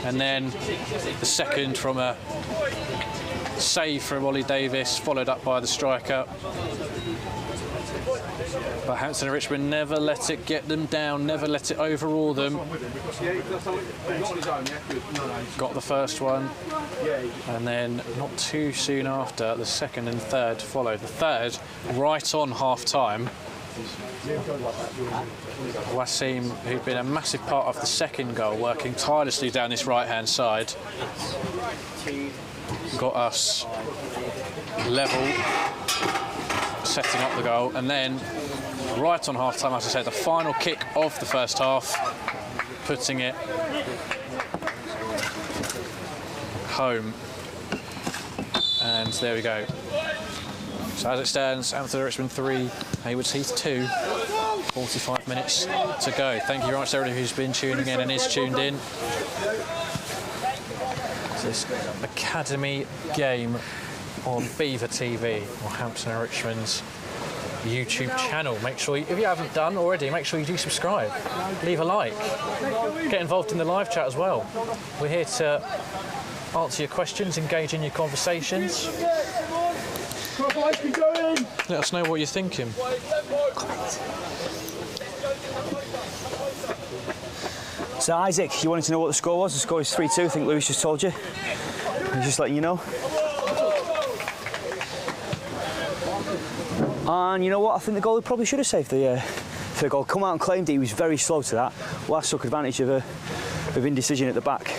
and then the second from a save from Ollie Davis, followed up by the striker. But Hampton and Richmond never let it get them down, never let it overawe them. Got the first one, and then not too soon after, the second and third followed. The third right on half time. Wasim, who'd been a massive part of the second goal, working tirelessly down this right hand side, got us level, setting up the goal, and then right on half time, as I said, the final kick of the first half, putting it home. And there we go. So as it stands, Hampton Richmond 3, Haywards Heath 2, 45 minutes to go. Thank you very much to everybody who's been tuning in and is tuned in. This academy game on Beaver TV, or Hampton and Richmond's YouTube channel. Make sure, if you haven't done already, make sure you do subscribe, leave a like, get involved in the live chat as well. We're here to answer your questions, engage in your conversations. Let us know what you're thinking. So Isaac, you wanted to know what the score was? The score is 3-2, I think Lewis just told you. He's just letting you know. And you know what, I think the goalie probably should have saved the goal. Come out and claimed it, he was very slow to that. Last took advantage of indecision at the back.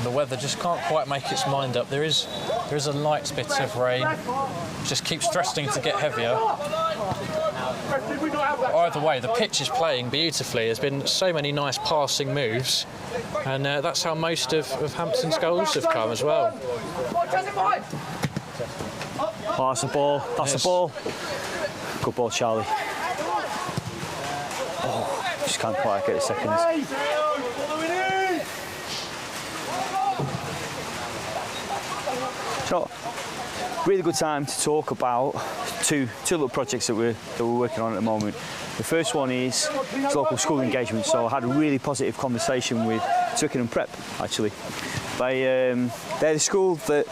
The weather just can't quite make its mind up. There is a light bit of rain, just keeps threatening to get heavier. Either way, the pitch is playing beautifully. There's been so many nice passing moves, and that's how most of Hampton's goals have come as well. Oh, that's the ball. That's the ball. Good ball, Charlie. Oh, just can't quite get the seconds. So, really good time to talk about two little projects that we're working on at the moment. The first one is local school engagement. So I had a really positive conversation with Twickenham Prep, actually. They're the school that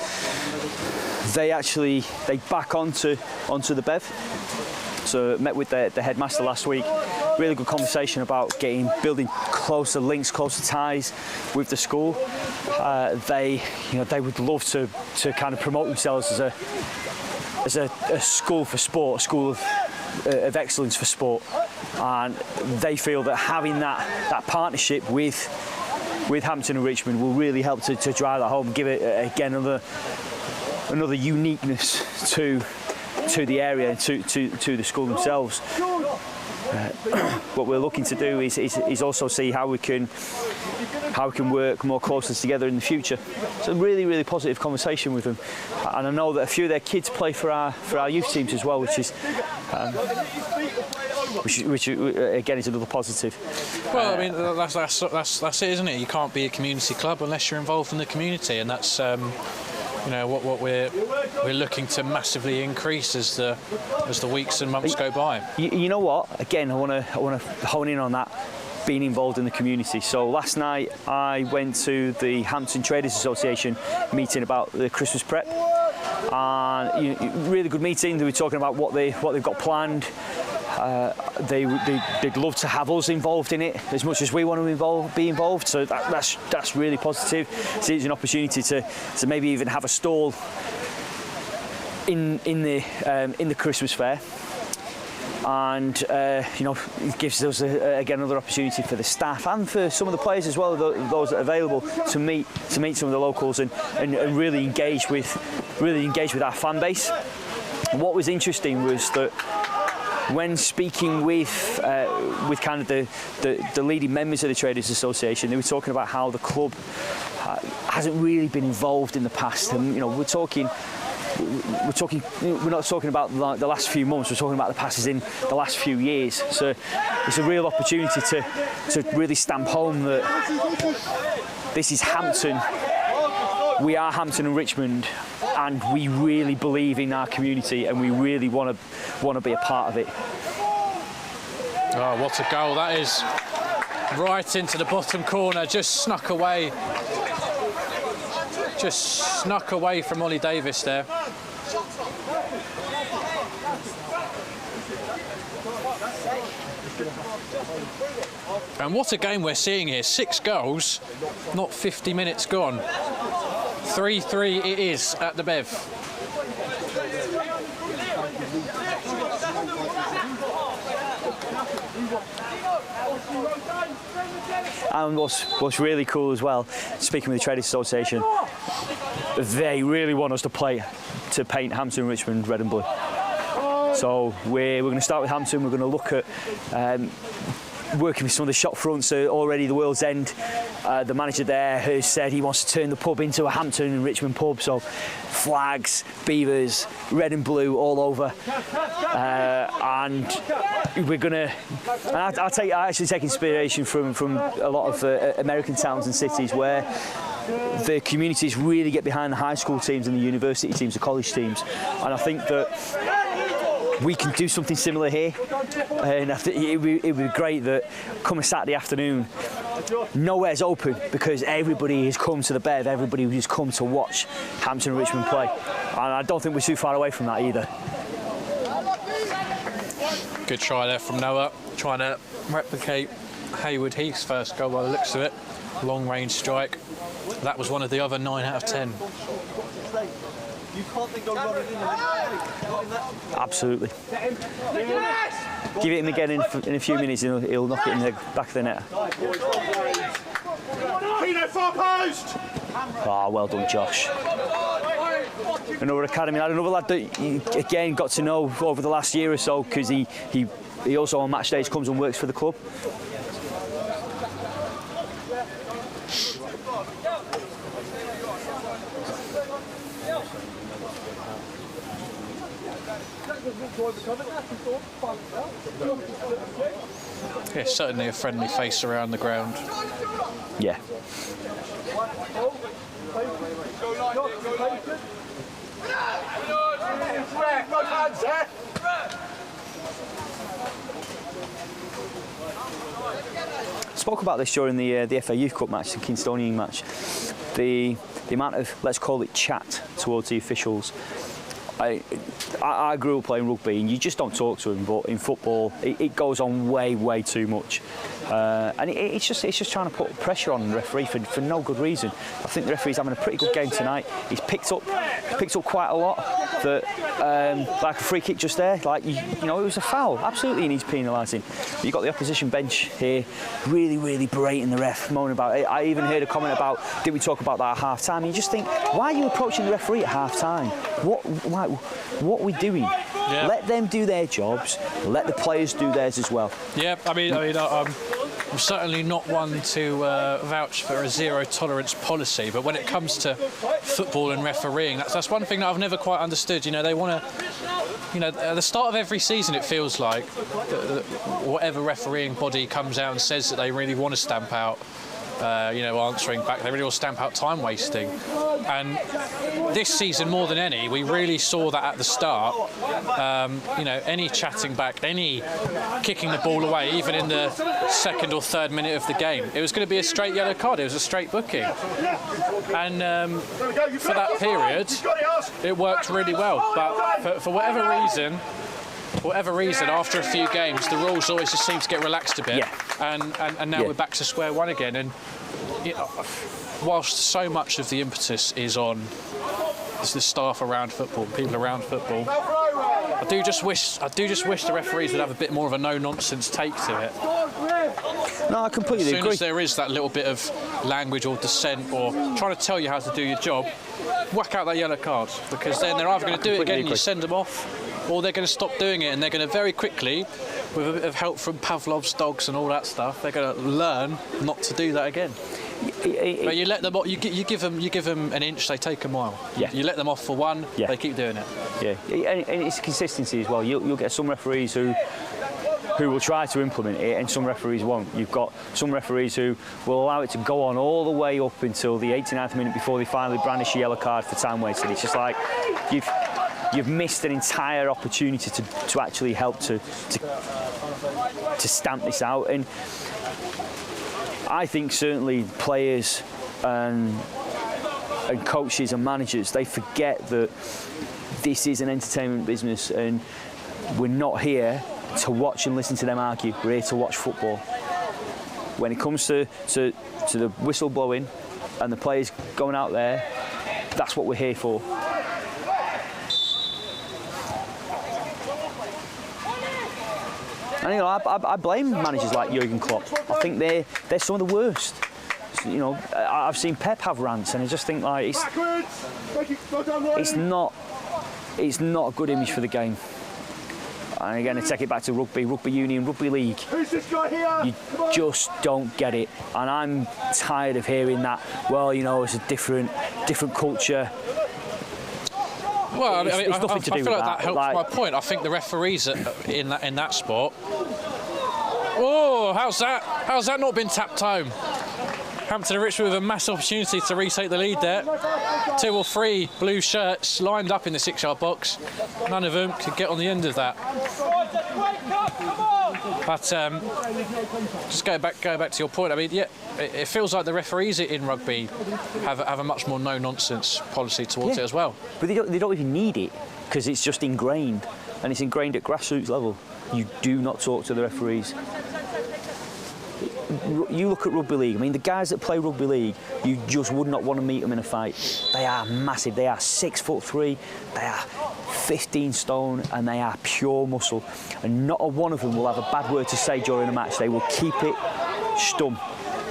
they back onto the Bev. So met with the headmaster last week. Really good conversation about building closer links, closer ties with the school. They would love to kind of promote themselves as a school for sport, a school of excellence for sport, and they feel that having that partnership with Hampton and Richmond will really help to drive that home and give it again another uniqueness to the area and to the school themselves. What we're looking to do is also see how we can work more closely together in the future. It's a really, really positive conversation with them, and I know that a few of their kids play for our youth teams as well, which again is another positive. Well, I mean that's it, isn't it? You can't be a community club unless you're involved in the community, and that's what we're looking to massively increase as the weeks and months go by. You know what? Again, I want to hone in on that, being involved in the community. So last night I went to the Hampton Traders Association meeting about the Christmas prep, and really good meeting. They were talking about what they've got planned. they'd love to have us involved in it as much as we want to be involved. So that's really positive. So it's an opportunity to maybe even have a stall in the Christmas fair. And you know, it gives us again another opportunity for the staff and for some of the players as well, those that are available, to meet some of the locals and really engage with our fan base. And what was interesting was that when speaking with kind of the leading members of the Traders Association, they were talking about how the club hasn't really been involved in the past, and you know, we're not talking about the last few months, we're talking about the passes in the last few years. So it's a real opportunity to really stamp home that this is Hampton. We are Hampton and Richmond, and we really believe in our community, and we really want to be a part of it. Oh, what a goal that is. Right into the bottom corner, just snuck away. Just snuck away from Ollie Davis there. And what a game we're seeing here. 6 goals, not 50 minutes gone. 3-3 it is at the Bev. And what's really cool as well, speaking with the Traders Association, they really want us to paint Hampton and Richmond red and blue. So we're going to start with Hampton. We're going to look at working with some of the shop fronts. Already the World's End, the manager there has said he wants to turn the pub into a Hampton and Richmond pub. So flags, beavers, red and blue all over, and we're gonna. I actually take inspiration from a lot of American towns and cities where the communities really get behind the high school teams and the university teams, the college teams, and I think that we can do something similar here. And I think it would be great that come a Saturday afternoon, nowhere's open because everybody has come to the Bev, everybody has come to watch Hampton and Richmond play. And I don't think we're too far away from that either. Good try there from Noah, trying to replicate Hayward Heath's first goal by the looks of it. Long range strike. That was one of the other 9 out of 10. You can't think of running in there. Absolutely. Give it him again in a few minutes and he'll knock it in the back of the net. Far post! Ah, well done, Josh. Another academy lad, another lad that you, again, got to know over the last year or so, because he also on match days comes and works for the club. Yeah, certainly a friendly face around the ground. Yeah. Spoke about this during the FA Youth Cup match, the Kingstonian match. The amount of, let's call it, chat towards the officials. I grew up playing rugby and you just don't talk to them, but in football it goes on way too much, and it's just trying to put pressure on the referee for no good reason. I think the referee's having a pretty good game tonight. He's picked up quite a lot. That like a free kick just there, like you know, it was a foul. Absolutely, he needs penalising. You've got the opposition bench here, really berating the ref, moaning about it. I even heard a comment about, did we talk about that at half time? You just think, why are you approaching the referee at half time? What are we doing? Yeah. Let them do their jobs. Let the players do theirs as well. Yeah, I mean, I'm certainly not one to vouch for a zero tolerance policy, but when it comes to football and refereeing, that's one thing that I've never quite understood. You know, they want to, you know, at the start of every season it feels like whatever refereeing body comes out and says that they really want to stamp out, you know, answering back, they really will stamp out time wasting. And this season, more than any, we really saw that at the start. You know, any chatting back, any kicking the ball away, even in the second or third minute of the game, it was going to be a straight yellow card. It was a straight booking. And for that period, it worked really well. But for whatever reason, whatever reason, after a few games, the rules always just seem to get relaxed a bit. Yeah. And now we're back to square one again. And you know, whilst so much of the impetus is on the staff around football, people around football, I do just wish the referees would have a bit more of a no-nonsense take to it. No, I completely agree. As soon agree. as there is that little bit of language or dissent or trying to tell you how to do your job, whack out that yellow card, because then they're either going to do it again and you send them off, or they're going to stop doing it and they're going to very quickly, with a bit of help from Pavlov's dogs and all that stuff, they're going to learn not to do that again. But you let them, you give them an inch, they take a mile. Yeah. You let them off for one, Yeah. they keep doing it. Yeah, and it's consistency as well. You'll get some referees who will try to implement it, and some referees won't. You've got some referees who will allow it to go on all the way up until the 89th minute before they finally brandish a yellow card for time wasted. It's just like you've missed an entire opportunity to actually help to stamp this out. And I think certainly players and coaches and managers, they forget that this is an entertainment business and we're not here to watch and listen to them argue. We're here to watch football. When it comes to the whistle blowing and the players going out there, that's what we're here for. And you know, I blame managers like Jurgen Klopp. I think they're some of the worst. You know, I've seen Pep have rants, and I just think like it's not a good image for the game. And again, I take it back to rugby union, rugby league. Who's this guy here? You just don't get it, and I'm tired of hearing that. Well, you know, it's a different culture. Well, it's nothing to do I feel with like that helps my point. I think the referees in that sport. Oh, how's that not been tapped home? Hampton and Richmond with a massive opportunity to retake the lead there. 2 or 3 blue shirts lined up in the 6-yard box. None of them could get on the end of that. But just go back to your point. I mean, yeah, it feels like the referees in rugby have a much more no-nonsense policy towards it as well. But they don't even need it, because it's just ingrained, and it's ingrained at grassroots level. You do not talk to the referees. You look at rugby league. I mean, the guys that play rugby league, you just would not want to meet them in a fight. They are massive. They are 6'3", they are 15 stone, and they are pure muscle. And not a one of them will have a bad word to say during a match. They will keep it stum.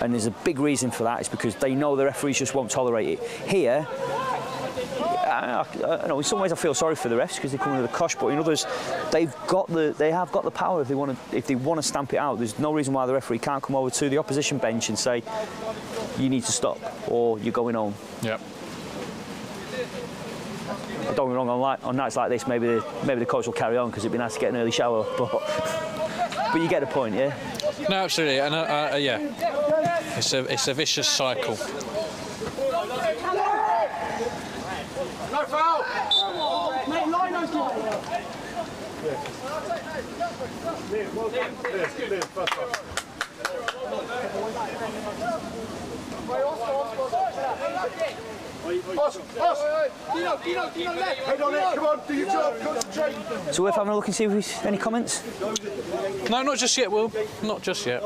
And there's a big reason for that. It's because they know the referees just won't tolerate it. Here, I know in some ways I feel sorry for the refs because they come with a cosh, but in others, they have got the power if they want to stamp it out. There's no reason why the referee can't come over to the opposition bench and say, you need to stop or you're going home. Yep. Don't get me wrong, on nights like this, maybe the coach will carry on because it'd be nice to get an early shower, but you get the point, yeah? No, absolutely, and yeah, it's a vicious cycle. No foul! Mate, line those guys. Dino, left. Head on it, come on, do your job, concentrate. So we're having a look and see if there's any comments? No, not just yet, Will. Not just yet.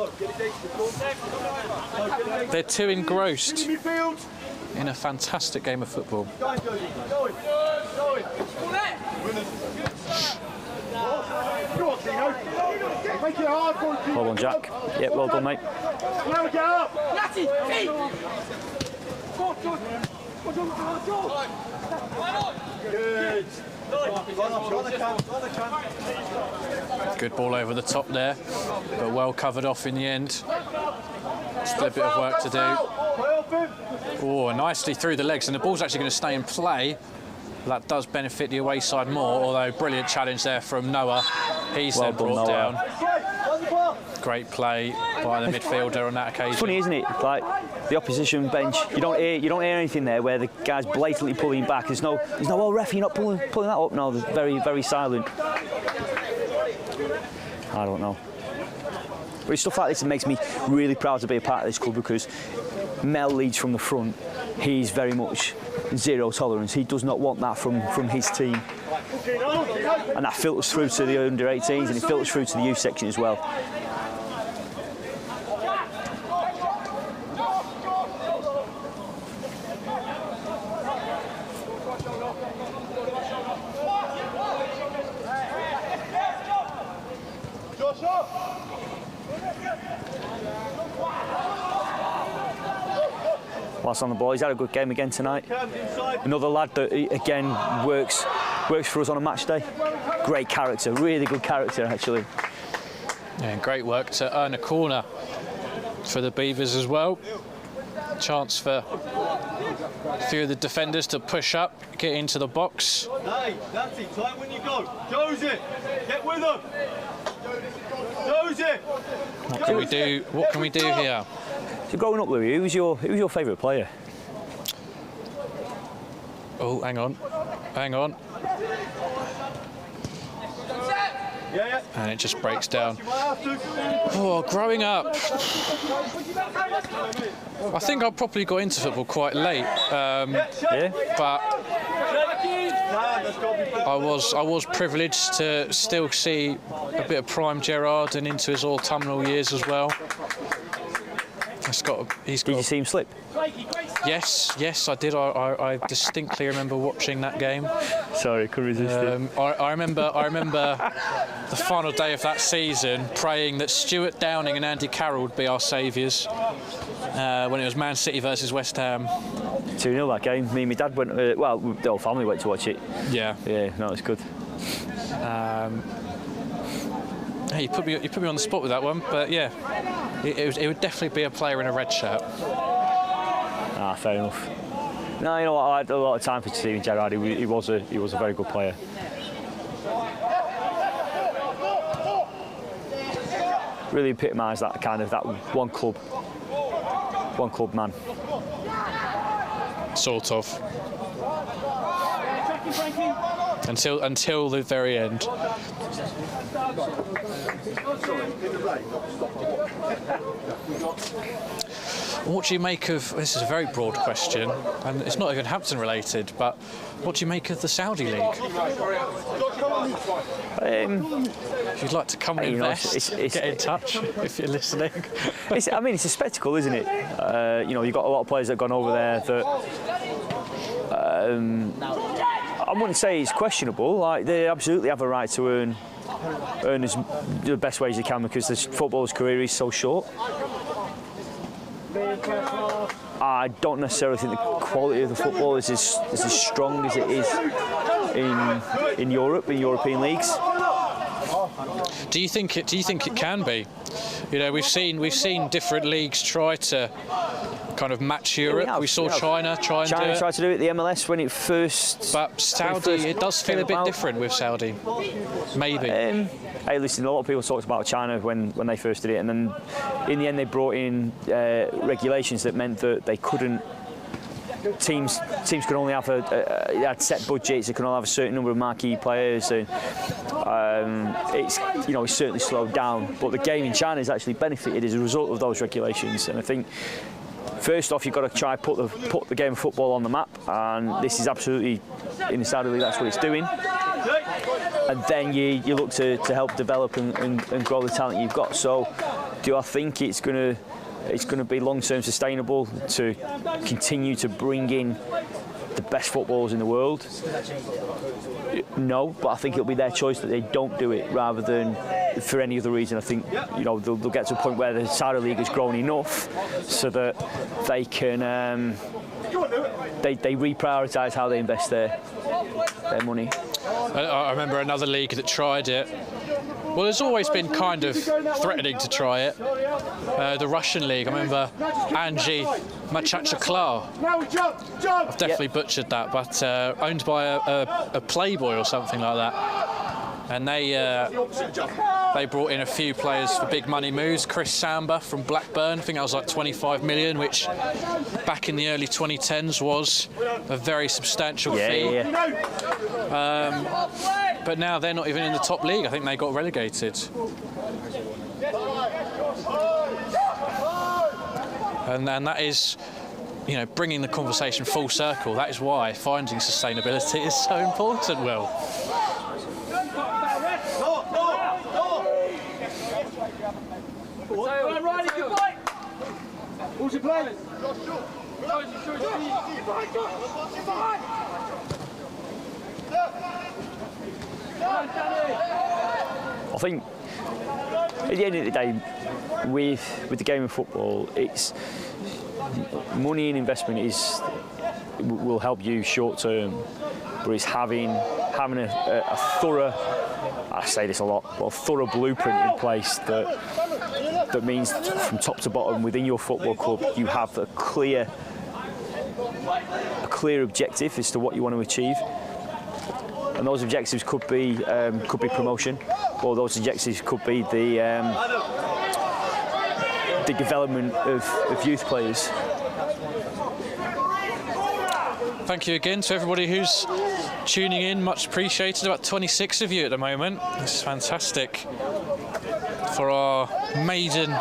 They're too engrossed in a fantastic game of football. Make it hard for him. Well done, Jack. Yeah, well done, mate. Now get up. Good. Good ball over the top there, but well covered off in the end. Still a bit of work to do. Oh, nicely through the legs, and the ball's actually going to stay in play. That does benefit the away side more, although brilliant challenge there from Noah. He's Well then done, brought Noah. down. Great play by the midfielder on that occasion. It's funny, isn't it? Like the opposition bench, you don't hear anything there where the guy's blatantly pulling back. There's no oh ref, you're not pulling that up. No, they're very, very silent. I don't know. But it's stuff like this that makes me really proud to be a part of this club, because Mel leads from the front, he's very much zero tolerance. He does not want that from his team. And that filters through to the under 18s and it filters through to the youth section as well. Whilst on the ball, he's had a good game again tonight. Another lad that again works for us on a match day. Great character, really good character actually. Yeah, great work to earn a corner for the Beavers as well. Chance for a few of the defenders to push up, get into the box. Hey, that's it, time when you go. Josie, get with them. Josie! What can we do? What can we do here? So growing up, Louis, who was your favourite player? Oh, hang on. And it just breaks down. Oh, growing up, I think I probably got into football quite late. Yeah. But I was privileged to still see a bit of prime Gerrard and into his autumnal years as well. Did you see him slip? Yes, I did. I distinctly remember watching that game. Sorry, couldn't resist it. I remember the final day of that season praying that Stuart Downing and Andy Carroll would be our saviours when it was Man City versus West Ham. 2-0 that game. Me and my dad went, well, the whole family went to watch it. Yeah. Yeah, no, it's good. Hey, you put me on the spot with that one, but yeah, it would definitely be a player in a red shirt. Ah, fair enough. No, you know what, I had a lot of time for Steven Gerrard. He was a very good player. Really epitomised that kind of that one club man. Sort of. Until the very end. What do you make of, this is a very broad question, and it's not even Hampton related, but what do you make of the Saudi League? If you'd like to come and invest, get in touch if you're listening. I mean, it's a spectacle, isn't it? You know, you've got a lot of players that have gone over there that I wouldn't say it's questionable. Like, they absolutely have a right to earn as the best ways they can because the footballer's career is so short. I don't necessarily think the quality of the football is as strong as it is in Europe, in European leagues. Do you think it can be? You know, we've seen different leagues try to kind of match Europe. We saw China try and do it. China tried to do it, the MLS when it first. But Saudi, it does feel a bit different with Saudi. Maybe. Hey, listen, a lot of people talked about China when they first did it, and then in the end they brought in regulations that meant that they couldn't. Teams could only have they had set budgets. They could only have a certain number of marquee players, and it's certainly slowed down. But the game in China has actually benefited as a result of those regulations, and I think. First off, you've got to try put the game of football on the map, and this is absolutely in the Saudi League. That's what it's doing. And then you look to help develop and grow the talent you've got. So, do I think it's going to be long-term sustainable to continue to bring in the best footballers in the world? No, but I think it'll be their choice that they don't do it rather than for any other reason. I think they'll get to a point where the Saudi League has grown enough so that they can they reprioritise how they invest their money. I remember another league that tried it. Well, there's always been kind of threatening to try it. The Russian league, I remember Angie Machachaklar. I've definitely butchered that, but owned by a Playboy or something like that. And they brought in a few players for big money moves. Chris Samba from Blackburn, I think that was like 25 million, which back in the early 2010s was a very substantial fee. But now they're not even in the top league. I think they got relegated. and that is, you know, bringing the conversation full circle. That is why finding sustainability is so important, Will. Who's your play? I think at the end of the day, with the game of football, it's money and investment will help you short term, but it's having a thorough, I say this a lot, but a thorough blueprint in place that means from top to bottom within your football club you have a clear objective as to what you want to achieve. And those objectives could be promotion, or those objectives could be the development of youth players. Thank you again to everybody who's tuning in, much appreciated. About 26 of you at the moment. This is fantastic for our maiden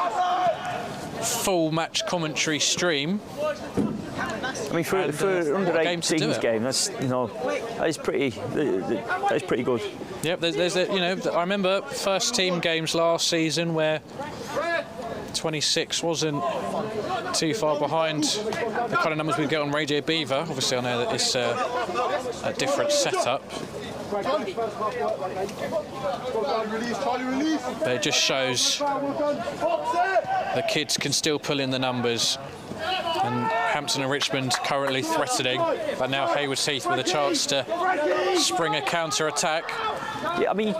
full match commentary stream. I mean, for under 18s game, that is pretty good. Yep, there's a, you know, I remember first team games last season where 26 wasn't too far behind the kind of numbers we get on Radio Beaver. Obviously, I know that it's a different setup, but it just shows the kids can still pull in the numbers. And Hampton and Richmond currently threatening, but now Haywards Heath with a chance to spring a counter-attack. Yeah, I mean,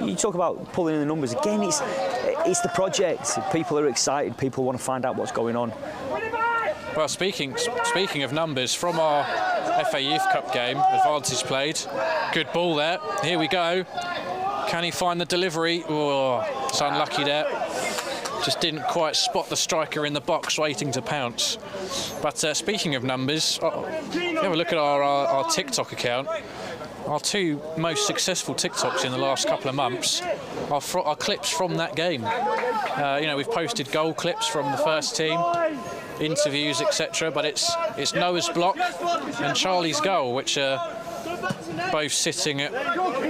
you talk about pulling in the numbers again. It's the project. People are excited. People want to find out what's going on. Well, speaking of numbers, from our FA Youth Cup game, advantage played. Good ball there. Here we go. Can he find the delivery? Oh, it's unlucky there. Just didn't quite spot the striker in the box waiting to pounce. But speaking of numbers, have a look at our TikTok account. Our two most successful TikToks in the last couple of months are clips from that game. You know, we've posted goal clips from the first team, interviews, etc. But it's Noah's block and Charlie's goal, which are both sitting at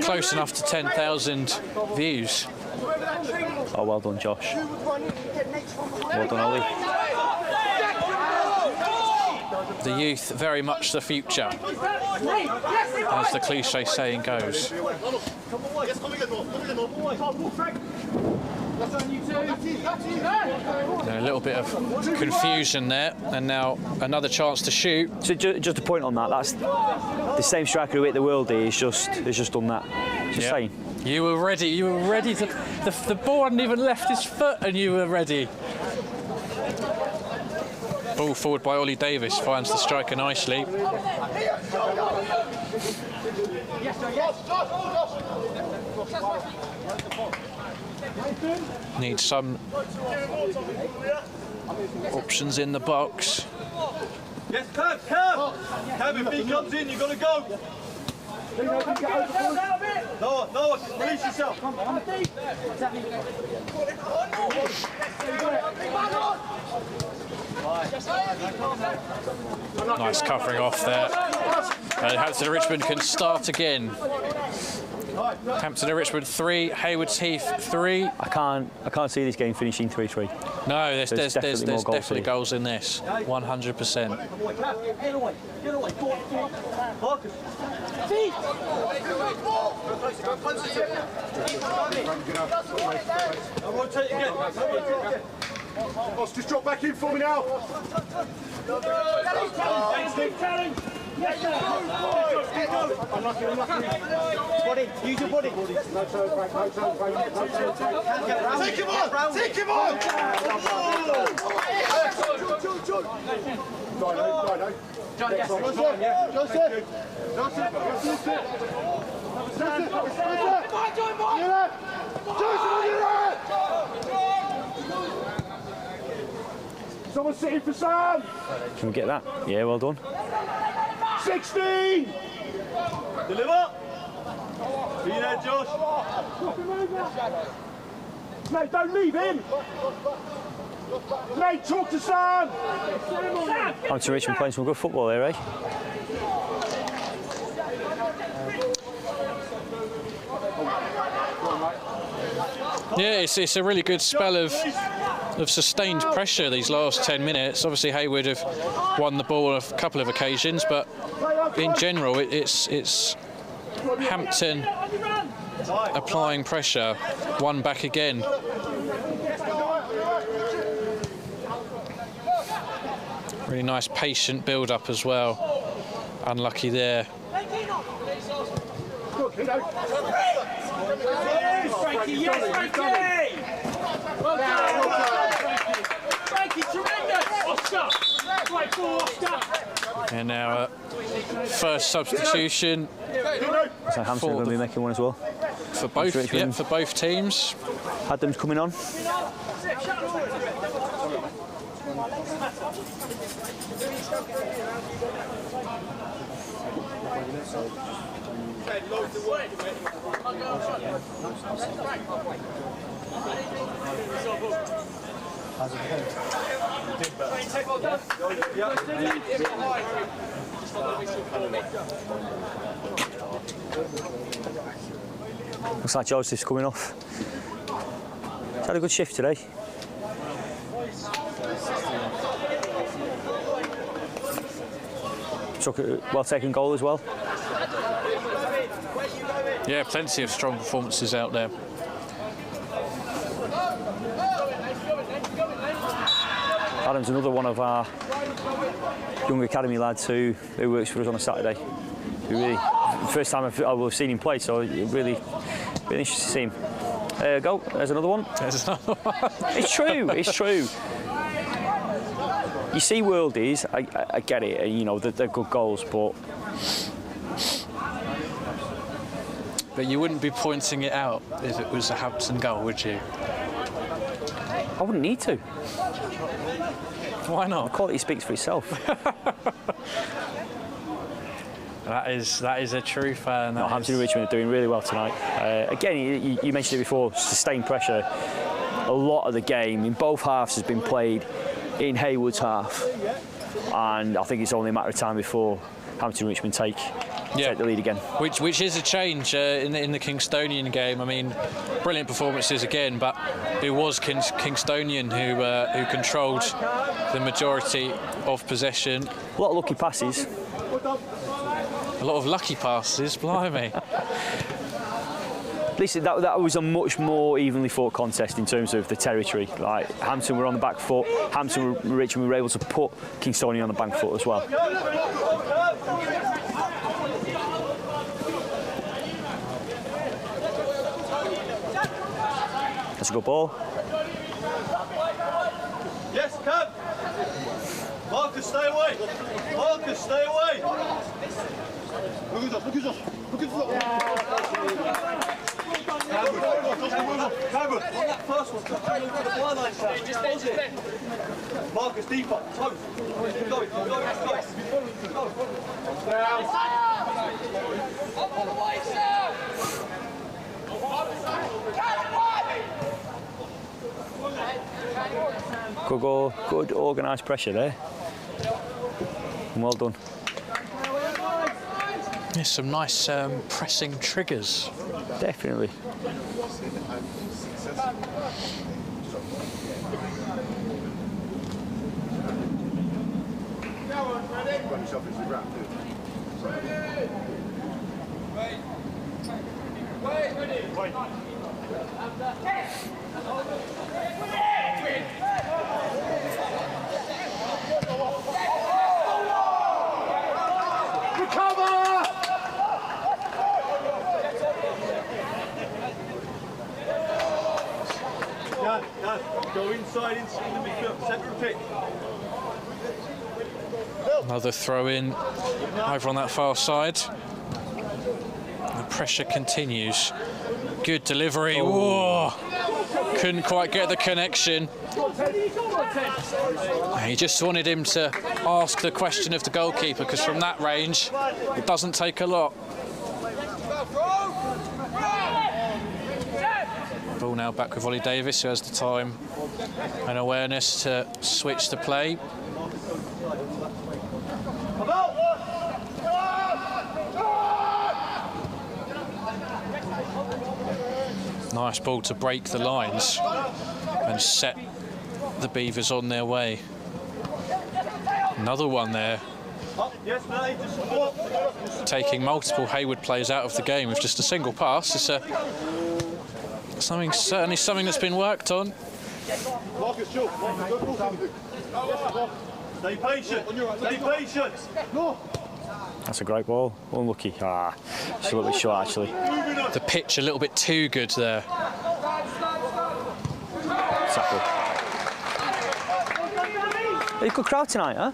close enough to 10,000 views. Oh, well done, Josh. Well done, Ollie. The youth, very much the future, as the cliche saying goes. A little bit of confusion there, and now another chance to shoot. So just a point on that. That's the same striker who hit the worldie. Has just done that. Just saying. You were ready. You were ready to. The ball hadn't even left his foot, and you were ready. Ball forward by Ollie Davis, finds the striker nicely. Needs some options in the box. Yes, Kev, if he comes in, you've got to go. No, release yourself. Nice covering off there. Hampton and Richmond can start again. Hampton and Richmond 3, Haywards Heath 3. I can't see this game finishing 3-3. No, there's definitely goals goals in this. 100%. Boss, just drop back in for me now. Body, use your body. No toe break, no toe break, no toe break. Take him on! Take him on! Rhino. Joseph! Someone sitting for Sam! Can we get that? Yeah, well done. 16! Deliver! Be there, Josh. Mate, don't leave him! Mate, talk to Sam! Hampton Richmond playing some good football here, eh? Yeah, it's a really good spell of sustained pressure these last 10 minutes. Obviously Hayward have won the ball on a couple of occasions, but in general it's Hampton applying pressure, one back again. Really nice patient build up as well. Unlucky there. Yes, Frankie! Well done, Frankie, tremendous! Oscar! Right for Oscar! And now first substitution So Hampton are going to be making one as well. for both, Richmond. for both teams. Adam's coming on. Looks like Joseph's coming off. He's had a good shift today. Took a well taken goal as well. Yeah, plenty of strong performances out there. Adam's another one of our young academy lads who works for us on a Saturday. Really, first time I've seen him play, so really interesting to see him. Go, there's another one. There's another one. It's true, it's true. You see worldies, I get it, and you know they're good goals, But you wouldn't be pointing it out if it was a Hampton goal, would you? I wouldn't need to. Why The not? quality speaks for itself. That is a true fan. No, Hampton and Richmond are doing really well tonight. Again, you mentioned it before, sustained pressure. A lot of the game in both halves has been played in Hayward's half, and I think it's only a matter of time before Hampton and Richmond take the lead again. Which is a change in the Kingstonian game. I mean, brilliant performances again, but it was Kingstonian who controlled the majority of possession. A lot of lucky passes. A lot of lucky passes, blimey. Listen, that was a much more evenly fought contest in terms of the territory. Like Hampton were on the back foot, Hampton and Richmond were able to put Kingstonian on the back foot as well. That's a good ball. Yes, come. Marcus, stay away. Marcus, stay away. Look at us, look at us, look at us. Cameron, on that first one, come over the byline, Sam. Just pause it. Marcus, deeper, close. Keep going, keep going, keep going. Up on the way, Sam! Good goal, good organised pressure there. And well done. There's some nice pressing triggers. Definitely. Run yourself into the ground, too. Recover! Dan, go inside the midfield, centre of pitch. Another throw in over on that far side. The pressure continues. Good delivery. Whoa! Couldn't quite get the connection. He just wanted him to ask the question of the goalkeeper, because from that range it doesn't take a lot. Ball now, back with Ollie Davis, who has the time and awareness to switch to play. Nice ball to break the lines and set the Beavers on their way. Another one there, taking multiple Hayward players out of the game with just a single pass. It's certainly something that's been worked on. Stay patient. Stay patient. That's a great ball. Unlucky. It's a little bit short actually. The pitch a little bit too good there. Exactly. A good crowd tonight, huh?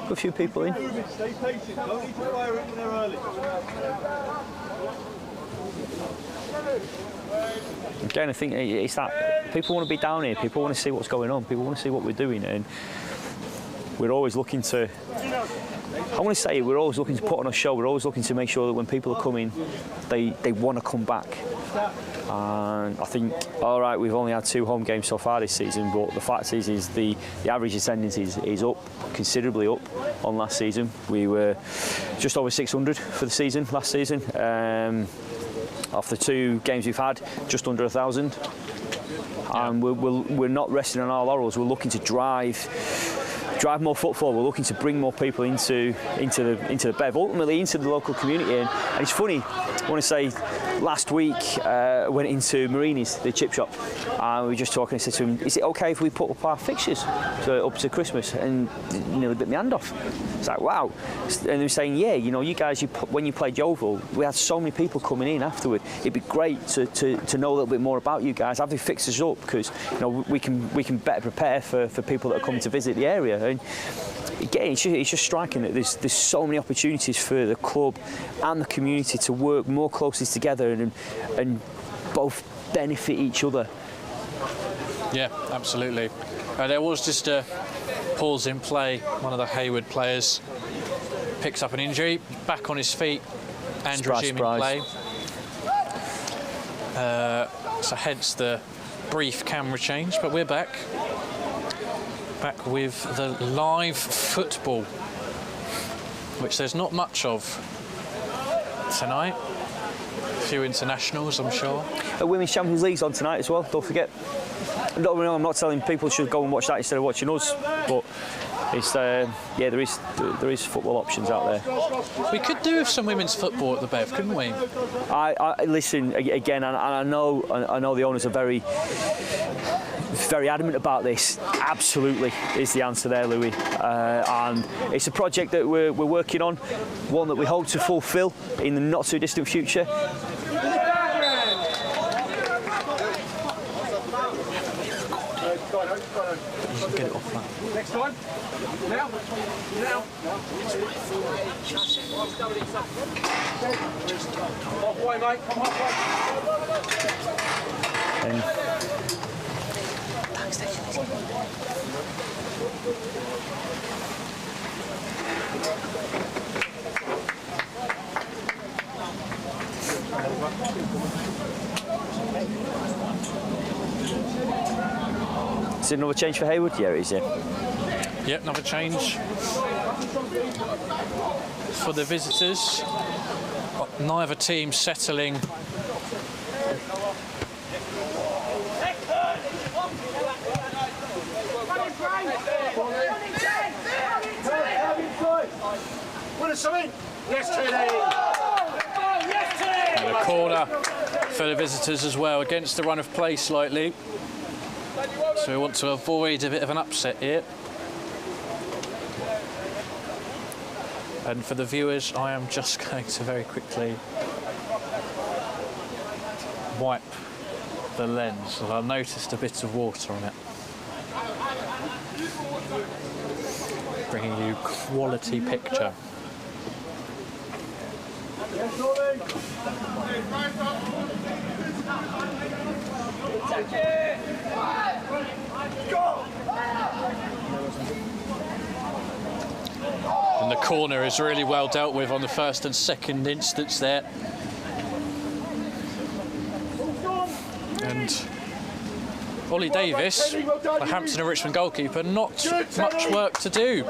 Good few people in. Stay patient. Don't need to fire it in there early. Again, I think it's that people want to be down here. People want to see what's going on. People want to see what we're doing, and we're always looking to. I want to say we're always looking to put on a show. We're always looking to make sure that when people are coming, they want to come back. And I think, all right, we've only had 2 home games so far this season, but the fact is the average attendance is up, considerably up on last season. We were just over 600 for the season last season. After 2 games we've had, just under 1,000. And we're not resting on our laurels. We're looking to drive more footfall. We're looking to bring more people into the Bev, ultimately into the local community. And it's funny, I want to say, last week I went into Marini's, the chip shop, and we were just talking. I said to him, "Is it okay if we put up our fixtures up to Christmas?" And nearly bit my hand off. It's like, wow. And they were saying, "Yeah, you know, you guys, when you played Yeovil, we had so many people coming in afterward. It'd be great to know a little bit more about you guys. Have the fixtures up because you know we can better prepare for people that are coming to visit the area." And again, it's just striking that there's so many opportunities for the club and the community to work more closely together and both benefit each other. Yeah, absolutely. There was just a pause in play. One of the Hayward players picks up an injury, back on his feet and resuming play. So hence the brief camera change, but we're back with the live football, which there's not much of tonight. A few internationals, I'm sure. The Women's Champions League's on tonight as well, don't forget. I'm not telling people should go and watch that instead of watching us, but it's yeah, there is football options out there. We could do with some women's football at the Bev, couldn't we? I listen again, and I know the owners are very adamant about this. Absolutely is the answer there, Louis. And it's a project that we're working on, one that we hope to fulfil in the not too distant future. Get it off that. Next time. Now. Halfway, mate. Come Is it another change for Hayward? Yeah, it is, yeah. Yep, another change for the visitors. Neither team settling. And a corner for the visitors as well, against the run of play slightly. So we want to avoid a bit of an upset here. And for the viewers, I am just going to very quickly wipe the lens. I noticed a bit of water on it. Bringing you quality picture. And the corner is really well dealt with on the first and second instance there. And Ollie Davis, the Hampton and Richmond goalkeeper, not much work to do,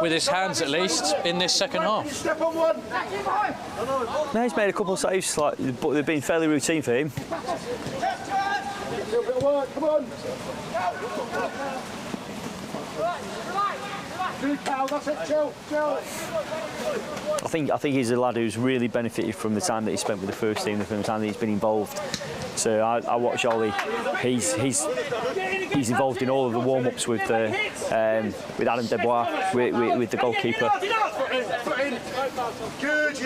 with his hands at least, in this second half. Step on one. No, he's made a couple of saves, but they've been fairly routine for him. Little bit of work, come on. Good pal, that's it, chill. I think he's a lad who's really benefited from the time that he spent with the first team, from the time that he's been involved. So I watch Ollie. He's involved in all of the warm-ups with Adam Debois, with the goalkeeper. Good,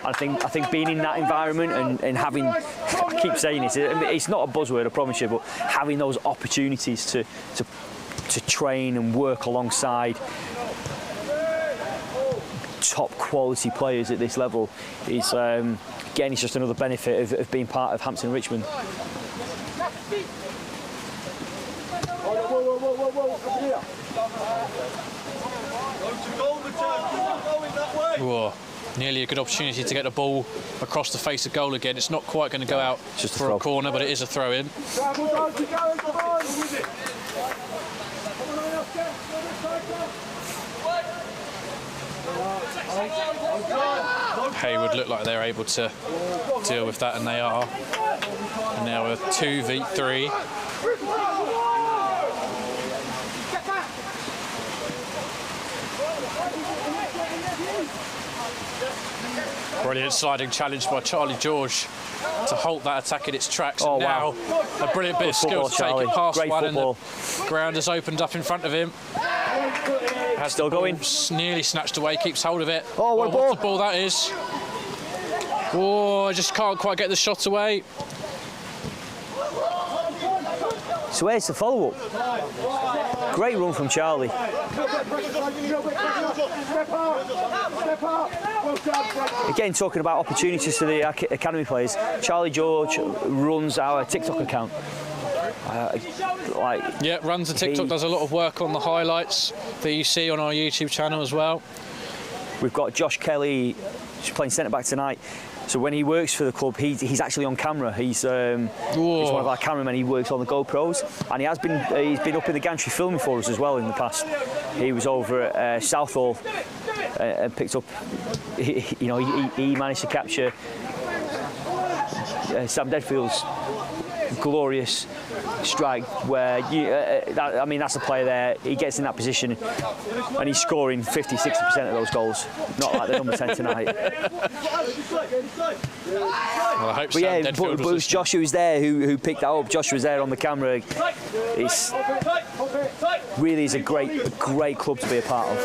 I think being in that environment and having, I keep saying this, it's not a buzzword, I promise you, but having those opportunities to train and work alongside top quality players at this level is, again, it's just another benefit of being part of Hampton Richmond. Whoa. Nearly a good opportunity to get the ball across the face of goal again. It's not quite going to go out Just for a corner, but it is a throw-in. Hayward look like they're able to deal with that, and they are. And now a 2v3. Brilliant sliding challenge by Charlie George to halt that attack in its tracks. Oh, and now wow. a brilliant bit of skill to take it past Great one, football. and the ground has opened up in front of him. Has Still going. Nearly snatched away, keeps hold of it. Oh, what a ball. What a ball that is. Oh, I just can't quite get the shot away. So where's the follow-up? Great run from Charlie. Again, talking about opportunities to the academy players, Charlie George runs our TikTok account. Yeah, runs the TikTok, does a lot of work on the highlights that you see on our YouTube channel as well. We've got Josh Kelly, who's playing centre-back tonight. So when he works for the club, he's actually on camera. He's one of our cameramen. He works on the GoPros, and he's been up in the gantry filming for us as well in the past. He was over at Southall and picked up. He managed to capture Sam Deadfield's glorious strike where that's a player there. He gets in that position and he's scoring 50-60% of those goals. Not like the number 10 tonight. Well, I hope but yeah, but it was Josh who was there who picked that up. Josh was there on the camera. It's really is a great club to be a part of.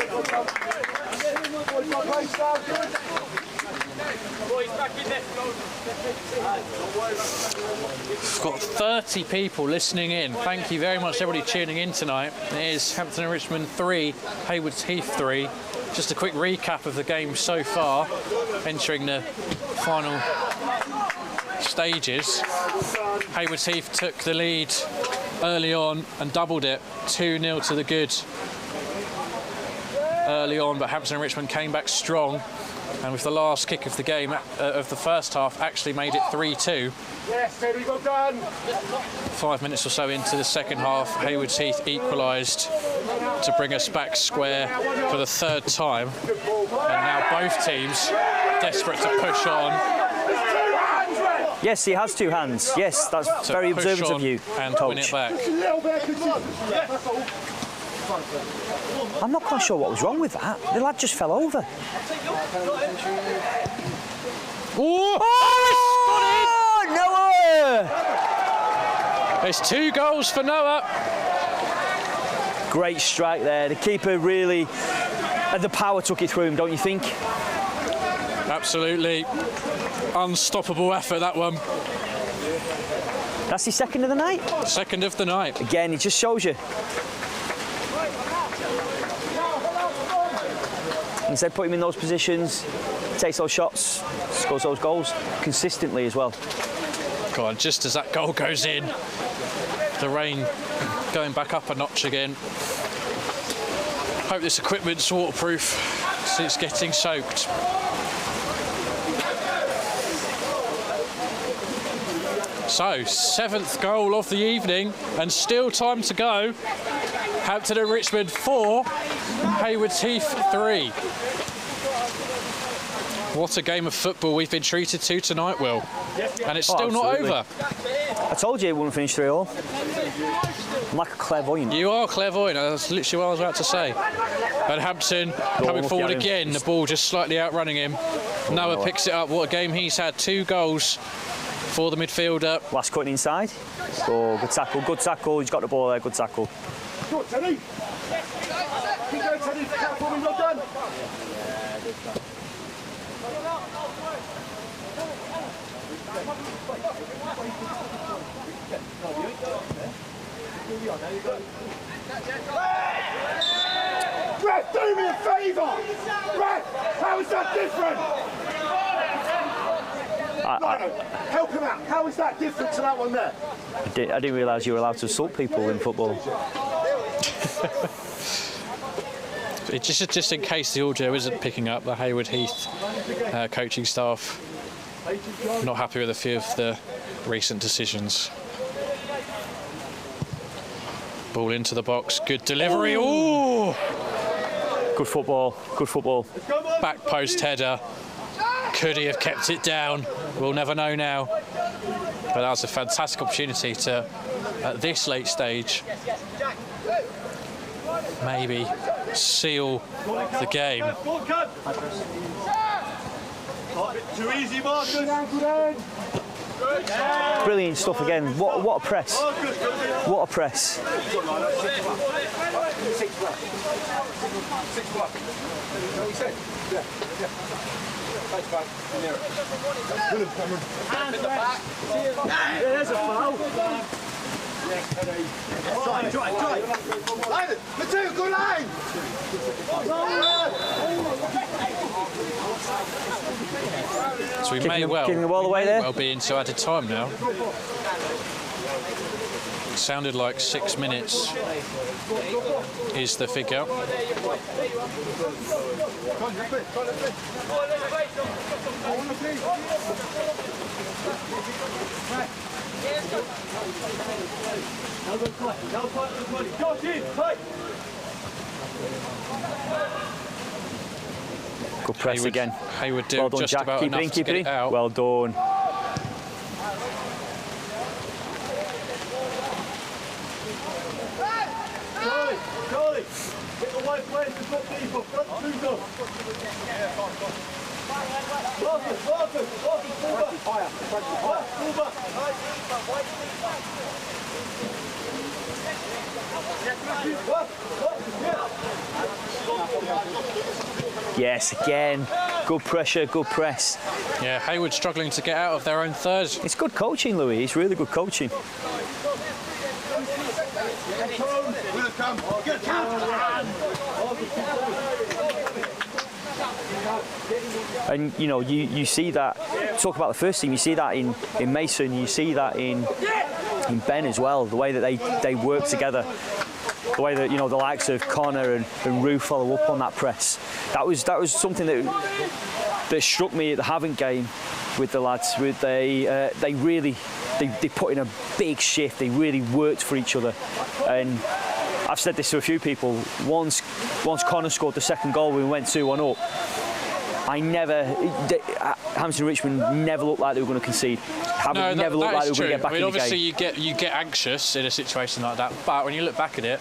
We've got 30 people listening in. Thank you very much, everybody tuning in tonight. It is Hampton and Richmond 3, Haywards Heath 3. Just a quick recap of the game so far, entering the final stages. Haywards Heath took the lead early on and doubled it, 2-0 to the good early on, but Hampton and Richmond came back strong. And with the last kick of the game, of the first half, actually made it 3-2. Yes, there we go, Dan. 5 minutes or so into the second half, Haywards Heath equalised to bring us back square for the third time. And now both teams desperate to push on. Yes, he has two hands. Yes, that's very observant of you, and coach. win it back. I'm not quite sure what was wrong with that. The lad just fell over. Oh, Noah! It's 2 goals for Noah. Great strike there. The keeper really, and the power took it through him, don't you think? Absolutely. Unstoppable effort, that one. That's his second of the night? Second of the night. Again, it just shows you. Instead, put him in those positions, takes those shots, scores those goals consistently as well. Go on, just as that goal goes in, the rain going back up a notch again. Hope this equipment's waterproof since it's getting soaked. So, 7th goal of the evening, and still time to go. Hampton and Richmond 4, Hayward's Heath 3. What a game of football we've been treated to tonight, Will. And it's still not over. I told you it wouldn't finish 3-all. I'm like a clairvoyant. You are clairvoyant, that's literally what I was about to say. And Hampton coming forward again, the ball just slightly outrunning him. Noah picks it up, what a game he's had, 2 goals for the midfielder. Last cutting inside. Oh, good tackle, he's got the ball there, good tackle. Go on, Teddy. Keep going, Teddy. Can't pull me, not done. Ref, do me a favour! Ref, how is that different? Help him out. How is that different to that one there? I didn't realise you were allowed to assault people in football. Just in case the audio isn't picking up, the Hayward Heath coaching staff not happy with a few of the recent decisions. Ball into the box, good delivery. Ooh! Good football, good football. Back post header. Could he have kept it down? We'll never know now. But that was a fantastic opportunity to, at this late stage, maybe seal the game. Too easy, Marcus. Brilliant stuff again. What a press. What a press. There's a foul. Try. Line, Mateo, go line. So we may well be into added time now. It sounded like 6 minutes is the figure. Good press again. Hayward do well done, just Jack. about Keep enough to get it out. Well done. Charlie, get the white players to put people. Front two up. Marcus, pull back. Pull back. Yes, again. Good pressure, good press. Yeah, Hayward struggling to get out of their own third. It's good coaching, Louis. It's really good coaching. And you know, you see that. Talk about the first team. You see that in Mason. You see that in Ben as well. The way that they work together. The way that, you know, the likes of Connor and Rue follow up on that press. That was something that struck me at the Havant game with the lads. They really put in a big shift. They really worked for each other. And I've said this to a few people. Once Connor scored the second goal, we went 2-1 up. Hampton Richmond never looked like they were going to concede. Never looked like they were going to get back in the game. Obviously you get anxious in a situation like that, but when you look back at it,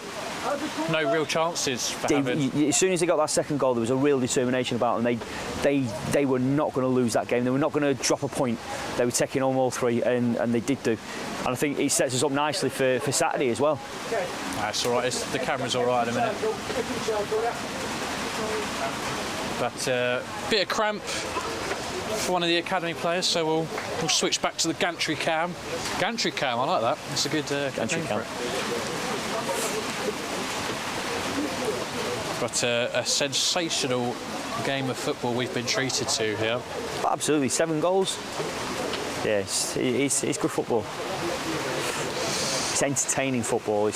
no real chances for Havant. As soon as they got that second goal, there was a real determination about them. They were not going to lose that game. They were not going to drop a point. They were taking home all 3, and they did do. And I think it sets us up nicely for Saturday as well. That's all right. The camera's all right in a minute. But a bit of cramp for one of the academy players, so we'll switch back to the gantry cam. Gantry cam, I like that. It's a good Gantry name cam. But a sensational game of football we've been treated to here. Absolutely, 7 goals. Yeah, it's good football. It's entertaining football.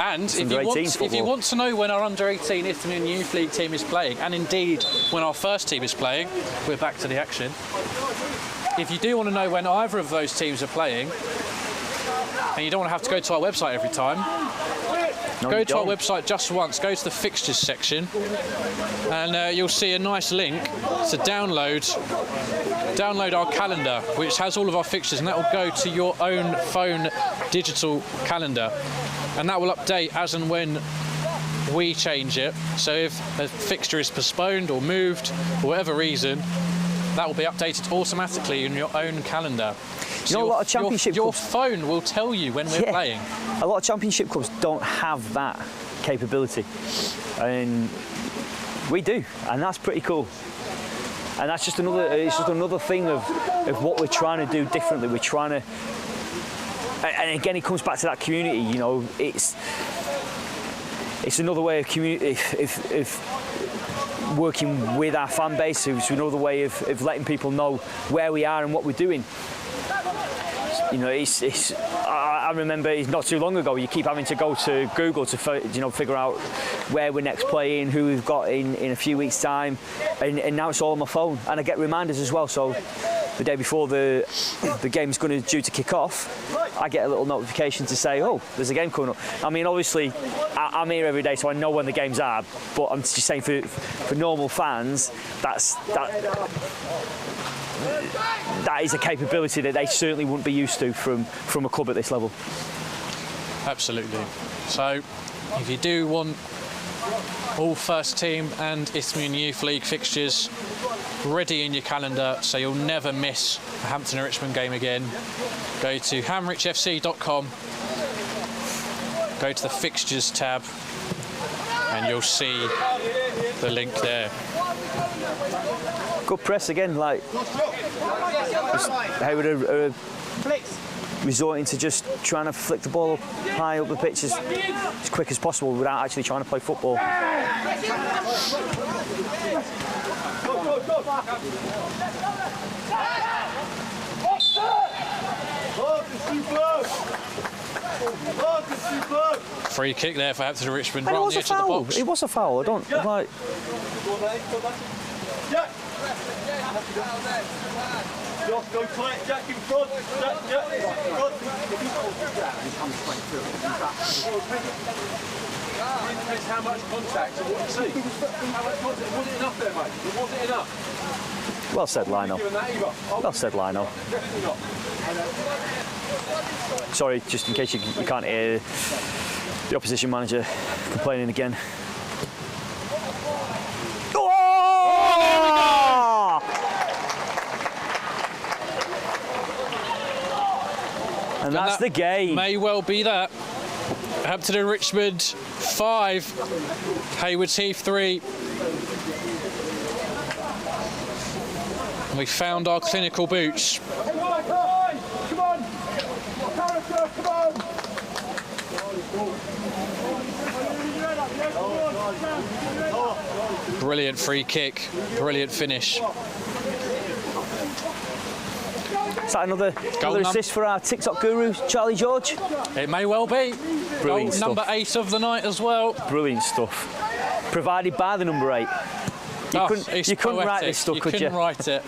And if you want to know when our under-18 ISTHMIAN Youth League team is playing, and indeed when our first team is playing, we're back to the action. if you do want to know when either of those teams are playing, and you don't want to have to go to our website every time, go to our website just once, go to the fixtures section, and you'll see a nice link to download our calendar, which has all of our fixtures, and that will go to your own phone digital calendar, and that will update as and when we change it. So if a fixture is postponed or moved for whatever reason, that will be updated automatically in your own calendar. You know, a lot of championship your clubs, phone will tell you when we're playing. A lot of championship clubs don't have that capability, and we do, and that's pretty cool. And that's just another thing of what we're trying to do differently. We're trying to, and again, it comes back to that community. You know, it's another way of community, if working with our fan base. It's another way of letting people know where we are and what we're doing. You know, I remember not too long ago, you keep having to go to Google to figure out where we're next playing, who we've got in a few weeks' time, and now it's all on my phone, and I get reminders as well. So the day before the game's due to kick off, I get a little notification to say, oh, there's a game coming up. I mean, obviously, I'm here every day, so I know when the games are, but I'm just saying for normal fans, that is a capability that they certainly wouldn't be used to from a club at this level. Absolutely. So if you do want all first team and Isthmian Youth League fixtures ready in your calendar so you'll never miss a Hampton and Richmond game again, go to hamrichfc.com, go to the fixtures tab, and you'll see the link there. Good press again, like Hayward are resorting to just trying to flick the ball high up the pitch as quick as possible without actually trying to play football. Free kick there for Hampton and Richmond, And right on the edge of the box. It was a foul. I don't like. Just go tight, Jack in front. Jack in front. It depends how much contact and what you see. How much contact? It wasn't enough there, mate. It wasn't enough. Well said, Lionel. Well said, Lionel. Sorry, just in case you can't hear the opposition manager complaining again. Oh! And that's the game. May well be that. Hampton and Richmond 5, Haywards Heath 3. We found our clinical boots. Come on! Character, come on! Brilliant free kick, brilliant finish. Is that another assist for our TikTok guru, Charlie George? It may well be. Brilliant Goal stuff. number 8 of the night as well. Brilliant stuff. Provided by the number 8. You couldn't write this stuff, could you? You couldn't write it.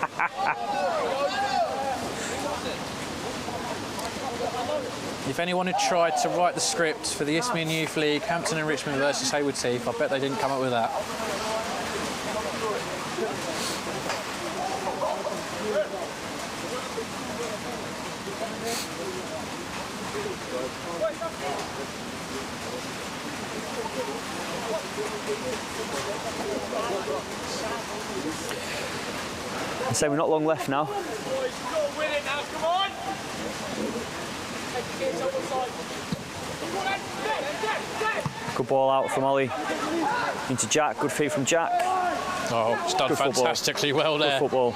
If anyone had tried to write the script for the Isthmian Youth League, Hampton and Richmond versus Haywards Heath, I bet they didn't come up with that. So we're not long left now. Good ball out from Ollie into Jack. Good feed from Jack. Oh, it's done fantastically well there. Good football.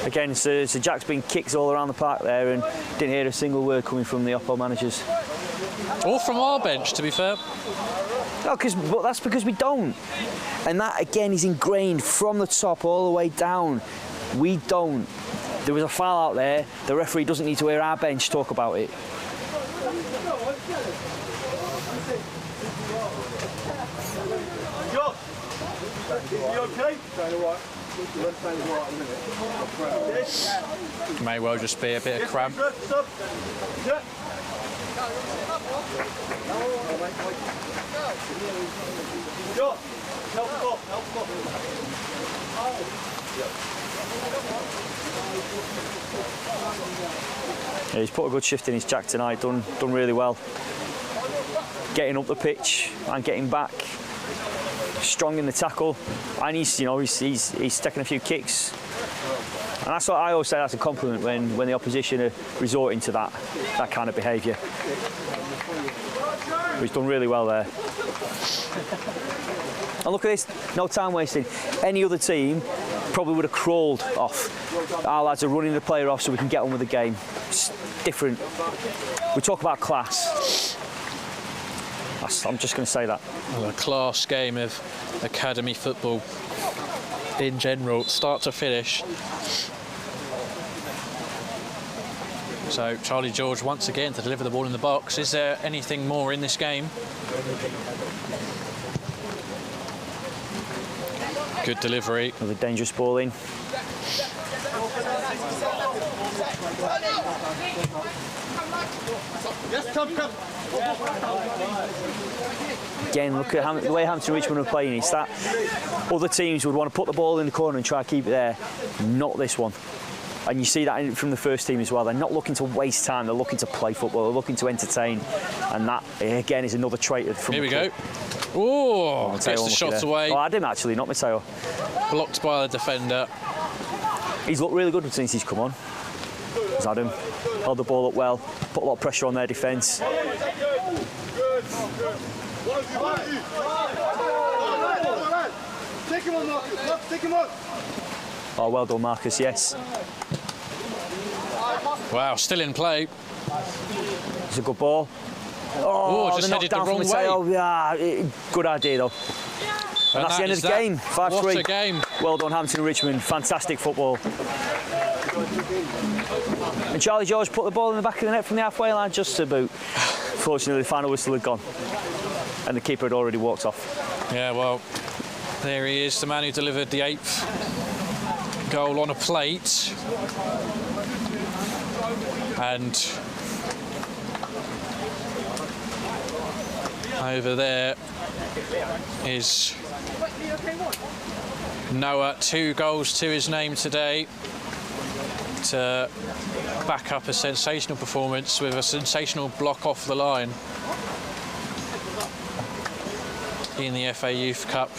Again, so Jack's been kicked all around the park there and didn't hear a single word coming from the Oppo managers. Or from our bench, to be fair. No, but that's because we don't. And that, again, is ingrained from the top all the way down. We don't. There was a foul out there. The referee doesn't need to hear our bench talk about it. Josh, you okay? May well just be a bit of cramp. Yeah, he's put a good shift in his jack tonight, done really well. Getting up the pitch and getting back. Strong in the tackle, and he's taking a few kicks. And that's what I always say, that's a compliment when the opposition are resorting to that kind of behaviour. But he's done really well there. And look at this, no time wasting. Any other team probably would have crawled off. Our lads are running the player off so we can get on with the game. It's different. We talk about class. I'm just going to say that. Well, a class game of academy football in general, start to finish. So Charlie George once again to deliver the ball in the box. Is there anything more in this game? Good delivery. Another dangerous ball in. Yes, come. Again, look at the way Hampton Richmond are playing. It's that other teams would want to put the ball in the corner and try to keep it there. Not this one. And you see that from the first team as well. They're not looking to waste time. They're looking to play football. They're looking to entertain. And that, again, is another trait from Here we club. go. Oh, gets the shot away. Oh, I didn't actually, not Mateo. Blocked by the defender. He's looked really good since he's come on. He's had him. Held the ball up well. Put a lot of pressure on their defence. Take him on, Marcus. Take him on. Oh, well done, Marcus, yes. Wow, still in play. It's a good ball. Oh, just the headed the knockdown wrong from Mateo. Yeah, good idea, though. And that's the end of the game. 5-3. What a game. Well done, Hampton Richmond. Fantastic football. And Charlie George put the ball in the back of the net from the halfway line just about. Fortunately, the final whistle had gone. And the keeper had already walked off. Yeah, well, there he is, the man who delivered the 8th goal on a plate. And over there is Noah, 2 goals to his name today to back up a sensational performance with a sensational block off the line in the FA Youth Cup.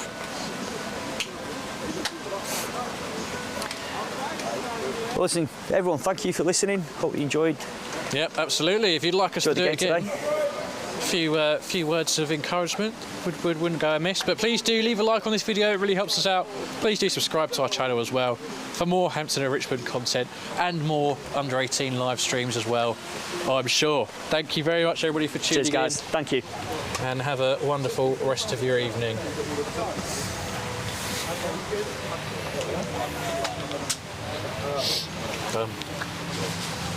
Well, listen, everyone, thank you for listening. Hope you enjoyed. Yep, absolutely. If you'd like us to do it again, today. a few words of encouragement wouldn't go amiss. But please do leave a like on this video. It really helps us out. Please do subscribe to our channel as well for more Hampton and Richmond content and more under 18 live streams as well, I'm sure. Thank you very much, everybody, for tuning in. Cheers, guys. Thank you. And have a wonderful rest of your evening. Done.